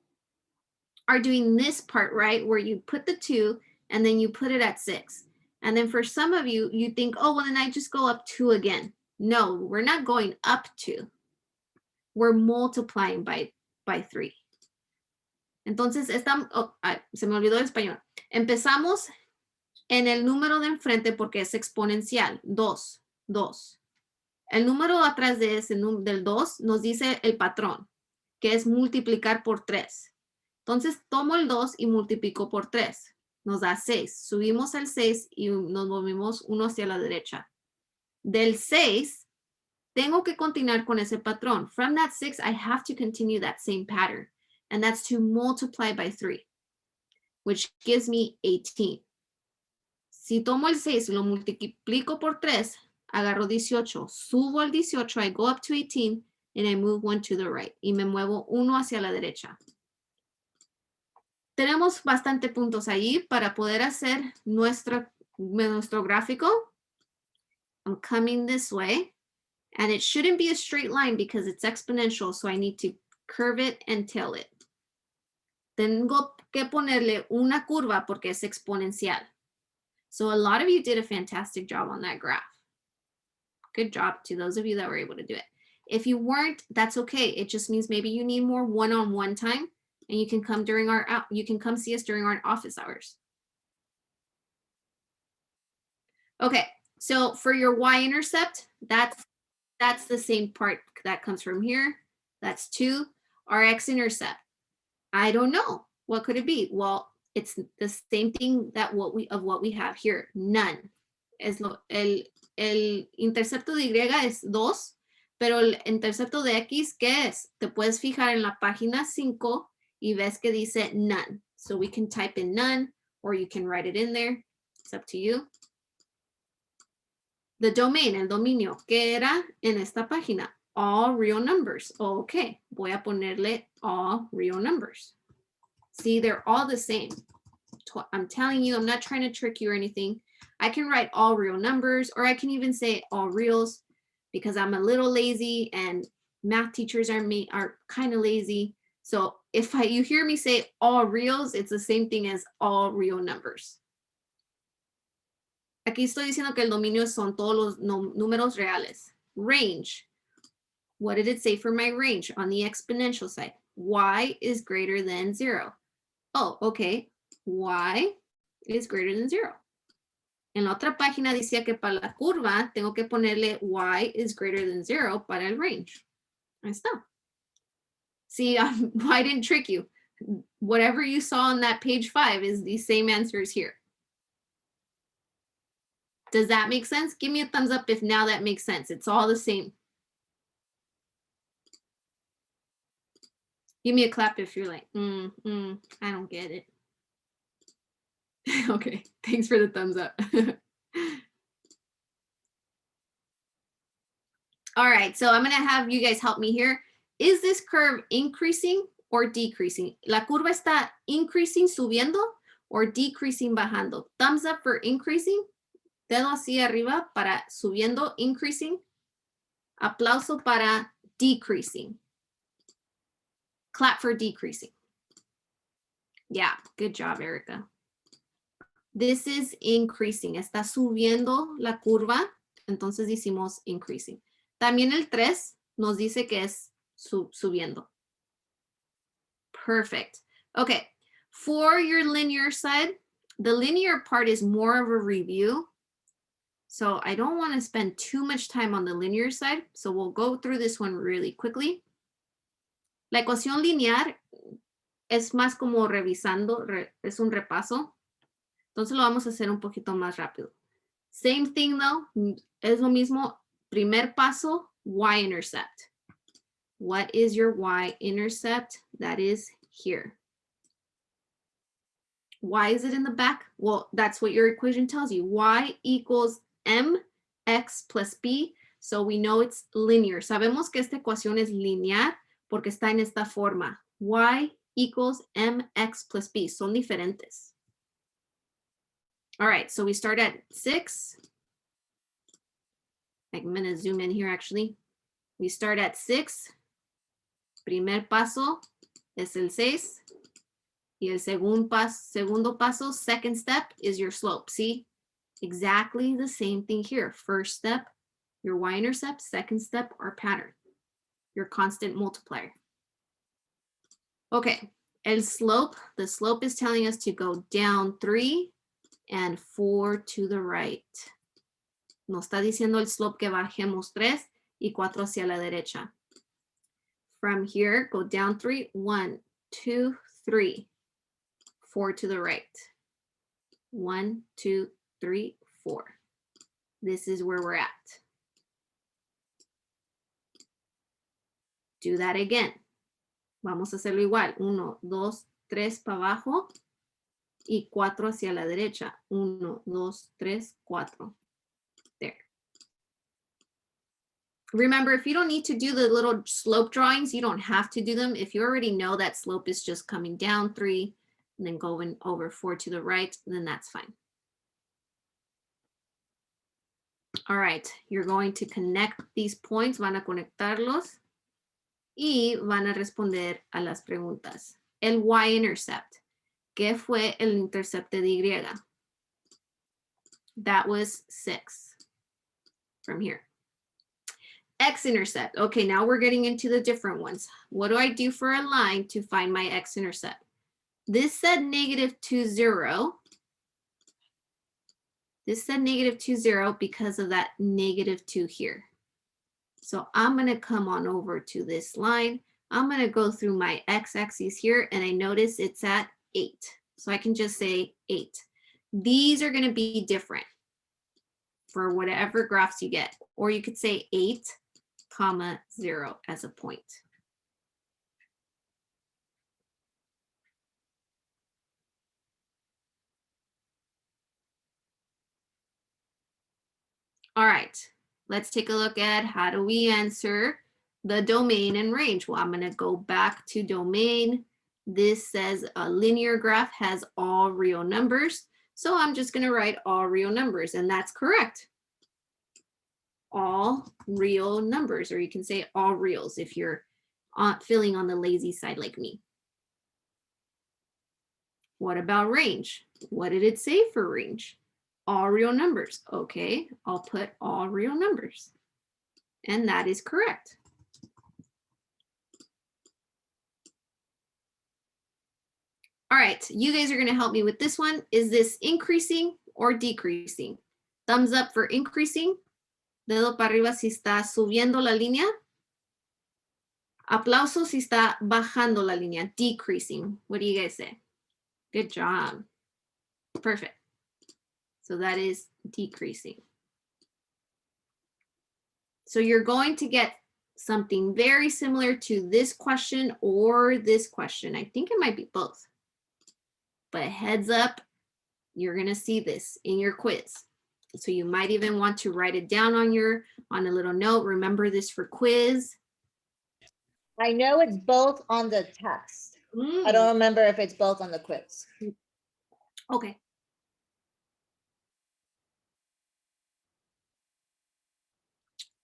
are doing this part, right? Where you put the 2 and then you put it at 6. And then for some of you, you think, oh, well, then I just go up 2 again. No, we're not going up 2. We're multiplying by 3. Entonces, se me olvidó el español. Empezamos en el número de enfrente porque es exponencial. 2, 2. El número atrás de ese del 2 nos dice el patrón, que es multiplicar por 3. Entonces, tomo el 2 y multiplico por 3. Nos da 6. Subimos al 6 y nos movimos 1 hacia la derecha. Del 6, tengo que continuar con ese patrón. From that 6, I have to continue that same pattern. And that's to multiply by 3, which gives me 18. Si tomo el 6 y lo multiplico por 3, agarro 18. Subo al 18, I go up to 18, and I move 1 to the right. Y me muevo 1 hacia la derecha. Tenemos bastante puntos ahí para poder hacer nuestro gráfico. I'm coming this way. And it shouldn't be a straight line because it's exponential, so I need to curve it and tail it. Tengo que ponerle una curva porque es exponencial. So a lot of you did a fantastic job on that graph. Good job to those of you that were able to do it. If you weren't, that's okay. It just means maybe you need more one-on-one time, and you can come see us during our office hours. Okay, so for your y-intercept, that's the same part that comes from here. That's 2. Our x-intercept, I don't know. What could it be? Well, it's the same thing that what we have here, none. El intercepto de Y es 2, pero el intercepto de X, ¿qué es? Te puedes fijar en la página 5 y ves que dice none. So we can type in none, or you can write it in there. It's up to you. The domain, el dominio, ¿qué era en esta página? All real numbers. Ok, voy a ponerle all real numbers. See, they're all the same. I'm telling you, I'm not trying to trick you or anything. I can write all real numbers, or I can even say all reals because I'm a little lazy and math teachers are kind of lazy. So if you hear me say all reals, it's the same thing as all real numbers. Aquí estoy diciendo que el dominio son todos los números reales. Range. What did it say for my range on the exponential side? Y is greater than 0. Oh, okay. Y is greater than 0. En la otra página decía que para la curva tengo que ponerle y is greater than 0 para el range. Ahí está. See, I didn't trick you. Whatever you saw on that page 5 is the same answers here. Does that make sense? Give me a thumbs up if now that makes sense. It's all the same. Give me a clap if you're like, I don't get it. Okay, thanks for the thumbs up. All right, so I'm gonna have you guys help me here. Is this curve increasing or decreasing? ¿La curva está increasing, subiendo, or decreasing, bajando? Thumbs up for increasing. Dedo así arriba para subiendo, increasing. Aplauso para decreasing. Clap for decreasing. Yeah, good job, Erica. This is increasing. Está subiendo la curva, entonces decimos increasing. También el 3 nos dice que es subiendo. Perfect. Okay, for your linear side, the linear part is more of a review. So I don't want to spend too much time on the linear side. So we'll go through this one really quickly. La ecuación lineal es más como revisando, es un repaso. Entonces lo vamos a hacer un poquito más rápido. Same thing though, es lo mismo. Primer paso, y-intercept. What is your y-intercept? That is here. Why is it in the back? Well, that's what your equation tells you. Y equals mx plus b. So we know it's linear. Sabemos que esta ecuación es lineal porque está en esta forma. Y equals mx plus b. Son diferentes. All right, so we start at 6. I'm going to zoom in here actually. We start at 6. Primer paso es el 6. Y el segundo paso, second step, is your slope. See? Exactly the same thing here. First step, your y-intercept. Second step, our pattern. Your constant multiplier. Okay, el slope. The slope is telling us to go down 3 and 4 to the right. Nos está diciendo el slope que bajemos 3 y 4 hacia la derecha. From here, go down 3, 1, 2, 3, 4 to the right. 1, 2, 3, 4. This is where we're at. Do that again. Vamos a hacerlo igual. 1, 2, 3 para abajo y 4 hacia la derecha. 1, 2, 3, 4. There. Remember, if you don't need to do the little slope drawings, you don't have to do them. If you already know that slope is just coming down 3 and then going over 4 to the right, then that's fine. All right, you're going to connect these points. Van a conectarlos y van a responder a las preguntas. El y-intercept. ¿Qué fue el intercepto de Y? That was 6 from here. X-intercept. Okay, now we're getting into the different ones. What do I do for a line to find my x-intercept? This said -2, 0. This said -2, 0 because of that -2 here. So I'm going to come on over to this line. I'm going to go through my x-axis here, and I notice it's at 8. So I can just say 8. These are going to be different for whatever graphs you get. Or you could say 8, 0 as a point. All right, let's take a look at how do we answer the domain and range. Well, I'm going to go back to domain. This says a linear graph has all real numbers. So I'm just going to write all real numbers, and that's correct. All real numbers, or you can say all reals if you're feeling on the lazy side like me. What about range? What did it say for range? All real numbers. Okay, I'll put all real numbers. And that is correct. All right, you guys are going to help me with this one. Is this increasing or decreasing? Thumbs up for increasing. Dedo para arriba si está subiendo la línea. Aplauso si está bajando la línea, decreasing. What do you guys say? Good job. Perfect. So that is decreasing. So you're going to get something very similar to this question or this question. I think it might be both. But heads up, you're going to see this in your quiz. So you might even want to write it down on a little note. Remember this for quiz. I know it's both on the test. I don't remember if it's both on the quiz. Okay.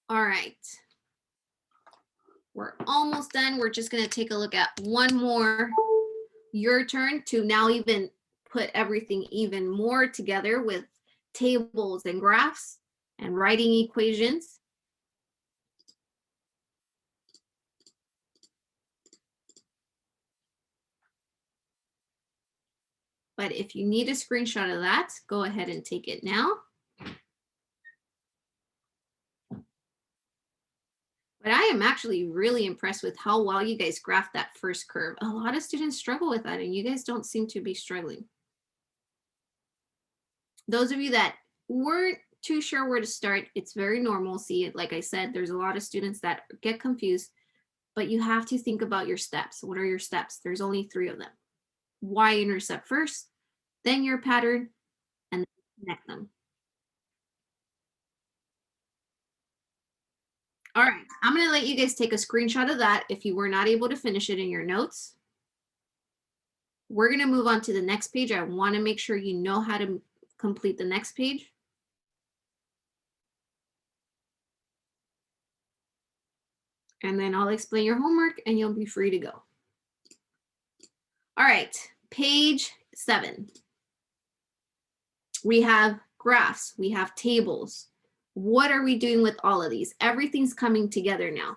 All right. We're almost done. We're just going to take a look at one more. Your turn to now even put everything even more together with tables and graphs and writing equations. But if you need a screenshot of that, go ahead and take it now. But I am actually really impressed with how well you guys graphed that first curve. A lot of students struggle with that, and you guys don't seem to be struggling. Those of you that weren't too sure where to start, it's very normal. See, like I said, there's a lot of students that get confused, but you have to think about your steps. What are your steps? There's only 3 of them. Y-intercept first, then your pattern, and then connect them. All right, I'm going to let you guys take a screenshot of that if you were not able to finish it in your notes. We're going to move on to the next page. I want to make sure you know how to complete the next page. And then I'll explain your homework and you'll be free to go. All right, page 7. We have graphs, we have tables. What are we doing with all of these? Everything's coming together now.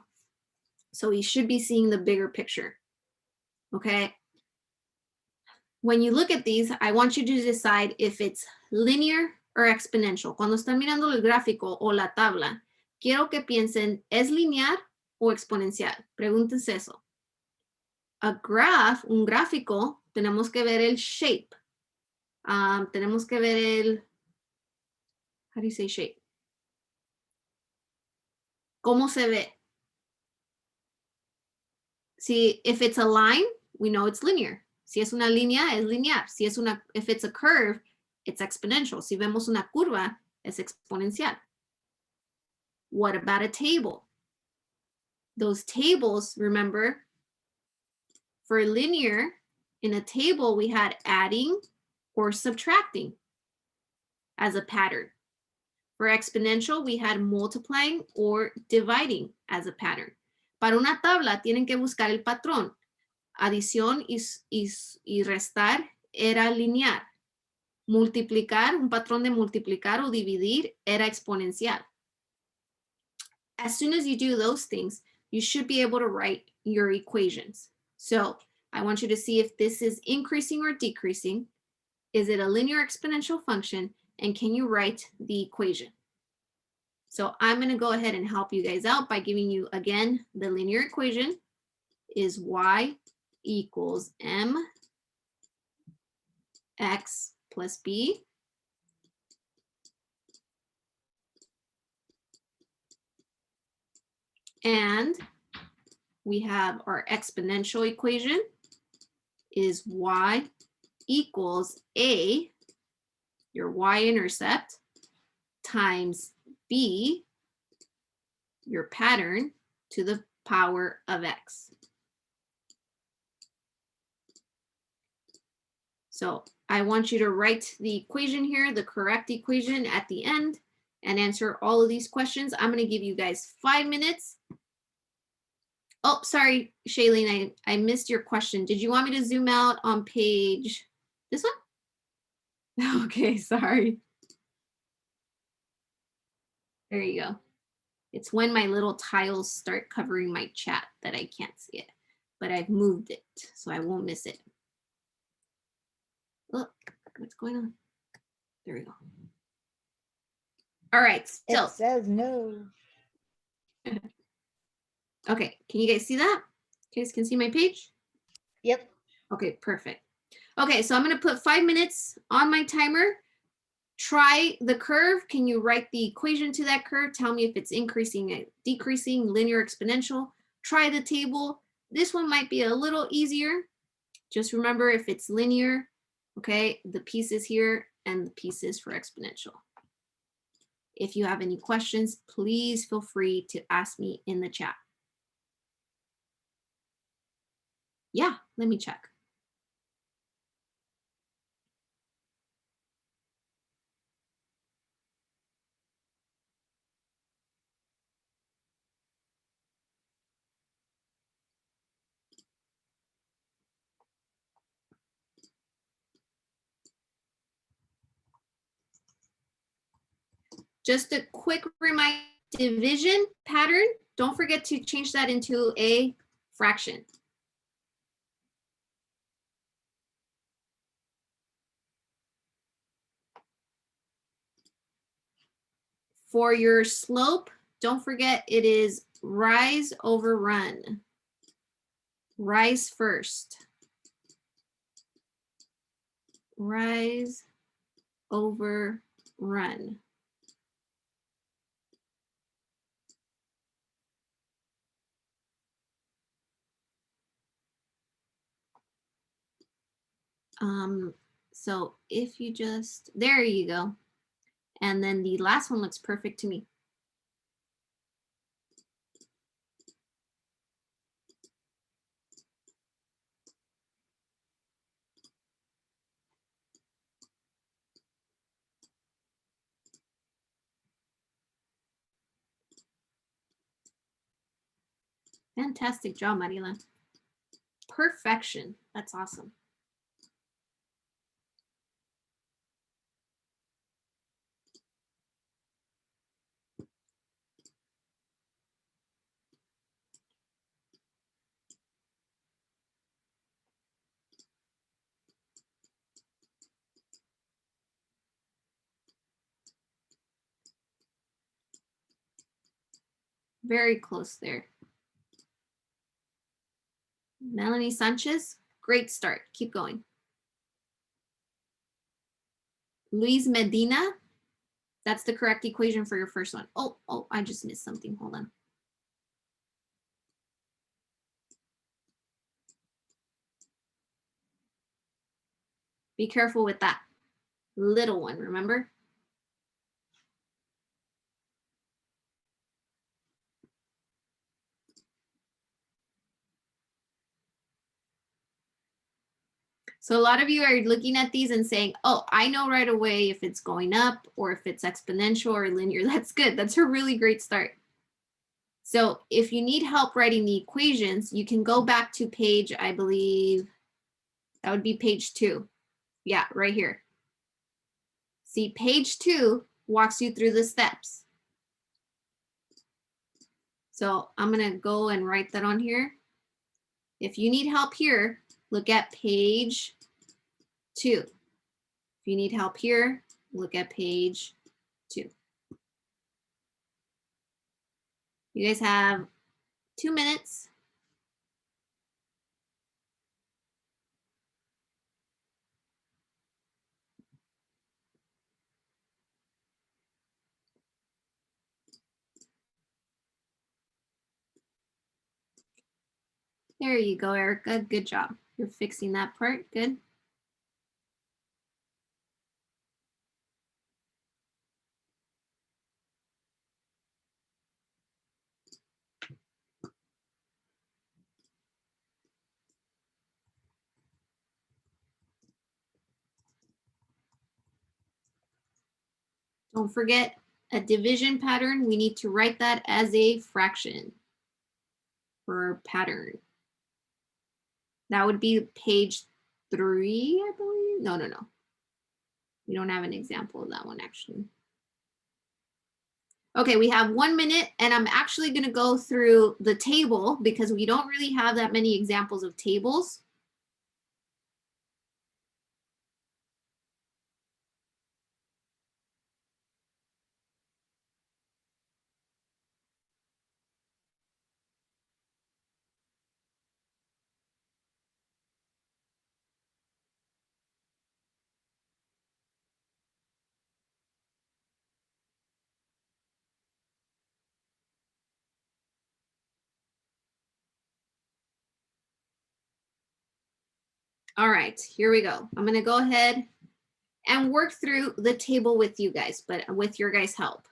So we should be seeing the bigger picture. Okay. When you look at these, I want you to decide if it's linear or exponential. Cuando están mirando el gráfico o la tabla, quiero que piensen, ¿es lineal o exponencial? Pregúntense eso. A graph, un gráfico, tenemos que ver el shape. Tenemos que ver el, how do you say shape? ¿Cómo se ve? See, if it's a line, we know it's linear. Si es una línea, es lineal. Si es una, if it's a curve, it's exponential. Si vemos una curva, es exponencial. What about a table? Those tables, remember, for linear, in a table, we had adding or subtracting as a pattern. For exponential, we had multiplying or dividing as a pattern. Para una tabla, tienen que buscar el patrón. Adición y restar era lineal. Multiplicar, un patrón de multiplicar o dividir era exponencial. As soon as you do those things, you should be able to write your equations. So I want you to see if this is increasing or decreasing. Is it a linear exponential function? And can you write the equation? So I'm going to go ahead and help you guys out by giving you, again, the linear equation is y equals mx plus b. And we have our exponential equation is y equals a, your y-intercept, times b, your pattern, to the power of x. So I want you to write the equation here, the correct equation at the end, and answer all of these questions. I'm going to give you guys 5 minutes. Oh, sorry, Shailene, I missed your question. Did you want me to zoom out on page, this one? Okay, sorry. There you go. It's when my little tiles start covering my chat that I can't see it, but I've moved it so I won't miss it. Look, what's going on? There we go. All right, so. It says no. Okay, can you guys see that? You guys can see my page? Yep. Okay, perfect. Okay, so I'm gonna put 5 minutes on my timer. Try the curve. Can you write the equation to that curve? Tell me if it's increasing, decreasing, linear, exponential. Try the table. This one might be a little easier. Just remember if it's linear, okay, the pieces here and the pieces for exponential. If you have any questions, please feel free to ask me in the chat. Yeah, let me check. Just a quick reminder, division pattern, don't forget to change that into a fraction. For your slope, don't forget it is rise over run. Rise first. Rise over run. So if you just, there you go. And then the last one looks perfect to me. Fantastic job, Marila. Perfection. That's awesome. Very close there. Melanie Sanchez, great start. Keep going. Luis Medina, that's the correct equation for your first one. Oh, I just missed something. Hold on. Be careful with that little one, remember? So a lot of you are looking at these and saying, oh, I know right away if it's going up or if it's exponential or linear. That's good. That's a really great start. So if you need help writing the equations, you can go back to page, I believe, that would be page 2. Yeah, right here. See, page 2 walks you through the steps. So I'm going to go and write that on here. If you need help here, look at page 2. If you need help here, look at page 2. You guys have 2 minutes. There you go, Erica. Good job. You're fixing that part. Good. Don't forget a division pattern. We need to write that as a fraction for pattern. That would be page 3, I believe. No. We don't have an example of that one actually. Okay, we have 1 minute and I'm actually gonna go through the table because we don't really have that many examples of tables. All right, here we go. I'm gonna go ahead and work through the table with you guys, but with your guys' help.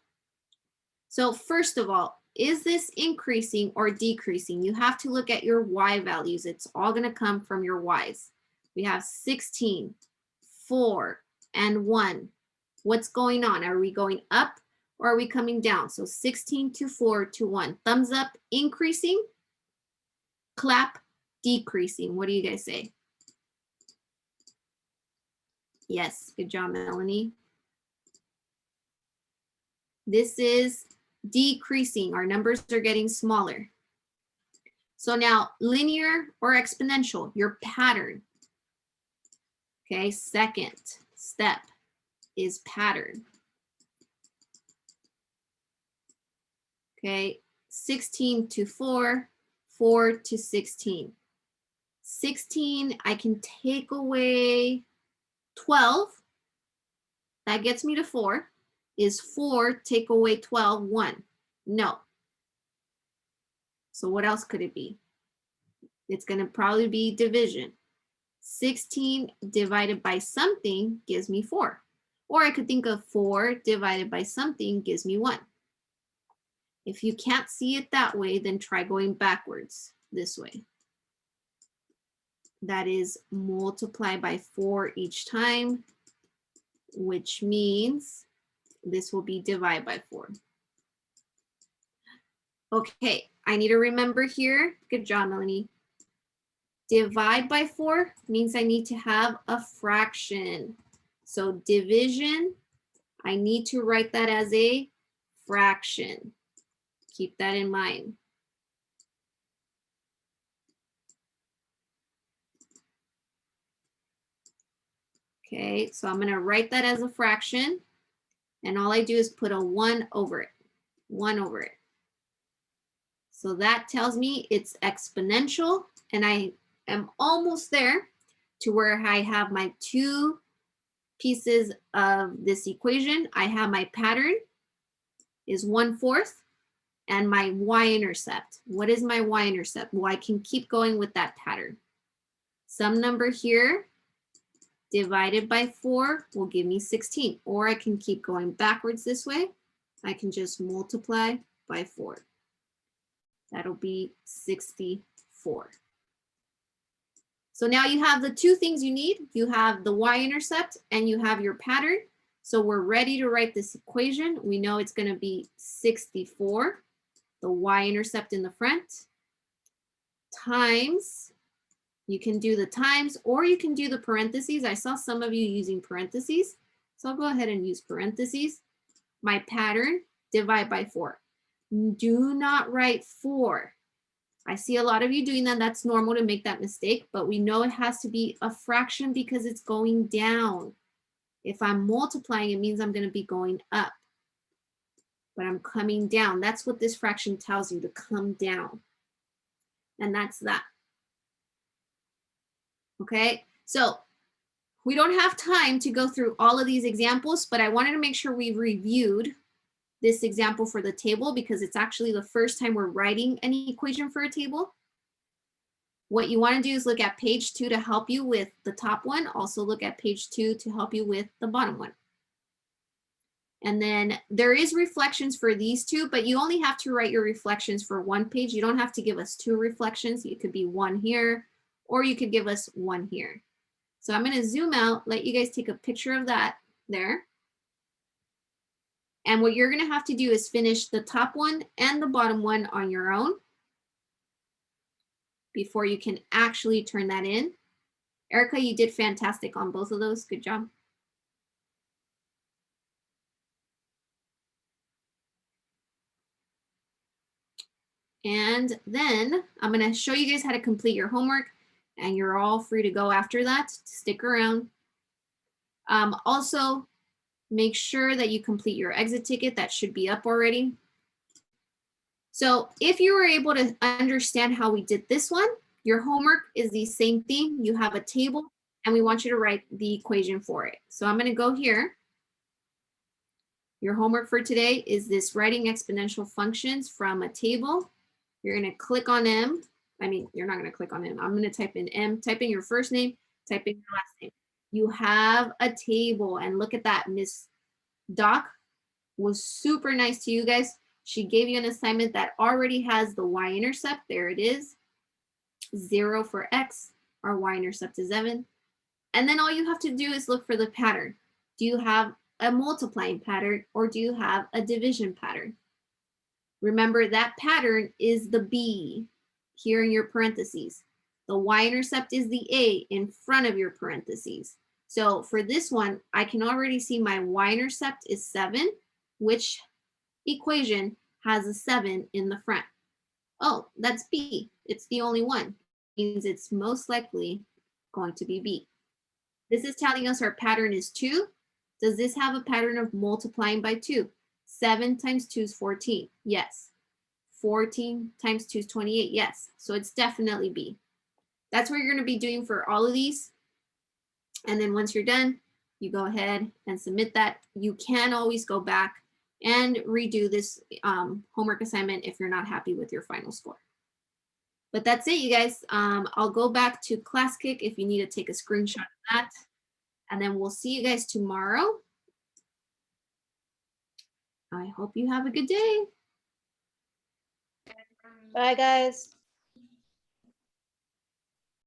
So first of all, is this increasing or decreasing? You have to look at your Y values. It's all gonna come from your Ys. We have 16, 4, and 1. What's going on? Are we going up or are we coming down? So 16 to 4 to 1. Thumbs up, increasing. Clap, decreasing. What do you guys say? Yes, good job, Melanie. This is decreasing. Our numbers are getting smaller. So now linear or exponential, your pattern. Okay, second step is pattern. Okay, 16 to 4, 4 to 16. 16, I can take away 12. That gets me to 4. Is 4 take away 12, 1? No. So what else could it be? It's going to probably be division. 16 divided by something gives me 4. Or I could think of 4 divided by something gives me 1. If you can't see it that way, then try going backwards this way. That is multiply by 4 each time, which means this will be divide by 4. Okay, I need to remember here. Good job, Melanie. Divide by 4 means I need to have a fraction. So division, I need to write that as a fraction. Keep that in mind. Okay, so I'm going to write that as a fraction. And all I do is put a 1 over it. 1 over it. So that tells me it's exponential. And I am almost there to where I have my 2 pieces of this equation. I have my pattern is 1/4 and my y-intercept. What is my y-intercept? Well, I can keep going with that pattern. Some number here divided by 4 will give me 16, or I can keep going backwards this way. I can just multiply by 4. That'll be 64. So now you have the 2 things you need. You have the y-intercept and you have your pattern. So we're ready to write this equation. We know it's going to be 64, the y-intercept in the front, times, you can do the times or you can do the parentheses. I saw some of you using parentheses. So I'll go ahead and use parentheses. My pattern, divide by 4. Do not write 4. I see a lot of you doing that. That's normal to make that mistake, but we know it has to be a fraction because it's going down. If I'm multiplying, it means I'm going to be going up, but I'm coming down. That's what this fraction tells you, to come down. And that's that. Okay, so we don't have time to go through all of these examples, but I wanted to make sure we reviewed this example for the table because it's actually the first time we're writing an equation for a table. What you want to do is look at page 2 to help you with the top one. Also look at page 2 to help you with the bottom one. And then there is reflections for these 2, but you only have to write your reflections for 1 page. You don't have to give us 2 reflections. It could be 1 here, or you could give us 1 here. So I'm going to zoom out, let you guys take a picture of that there. And what you're going to have to do is finish the top one and the bottom one on your own before you can actually turn that in. Erica, you did fantastic on both of those. Good job. And then I'm going to show you guys how to complete your homework, and you're all free to go after that. Stick around. Also, make sure that you complete your exit ticket. That should be up already. So if you were able to understand how we did this one, your homework is the same thing. You have a table, and we want you to write the equation for it. So I'm going to go here. Your homework for today is this writing exponential functions from a table. You're going to click on M. I mean, you're not going to click on M. I'm going to type in M, type in your first name, type in your last name. You have a table, and look at that. Miss Doc was super nice to you guys. She gave you an assignment that already has the y-intercept. There it is. 0 for x. Our y-intercept is 7. And then all you have to do is look for the pattern. Do you have a multiplying pattern, or do you have a division pattern? Remember, that pattern is the B here in your parentheses. The y-intercept is the A in front of your parentheses. So for this one, I can already see my y-intercept is 7, which equation has a 7 in the front. Oh, that's B. It's the only one. Means it's most likely going to be B. This is telling us our pattern is 2. Does this have a pattern of multiplying by 2? 7 times 2 is 14. Yes. 14 times 2 is 28. Yes. So it's definitely B. That's what you're going to be doing for all of these. And then once you're done, you go ahead and submit that. You can always go back and redo this homework assignment if you're not happy with your final score. But that's it, you guys. I'll go back to ClassKick if you need to take a screenshot of that. And then we'll see you guys tomorrow. I hope you have a good day. Bye, guys.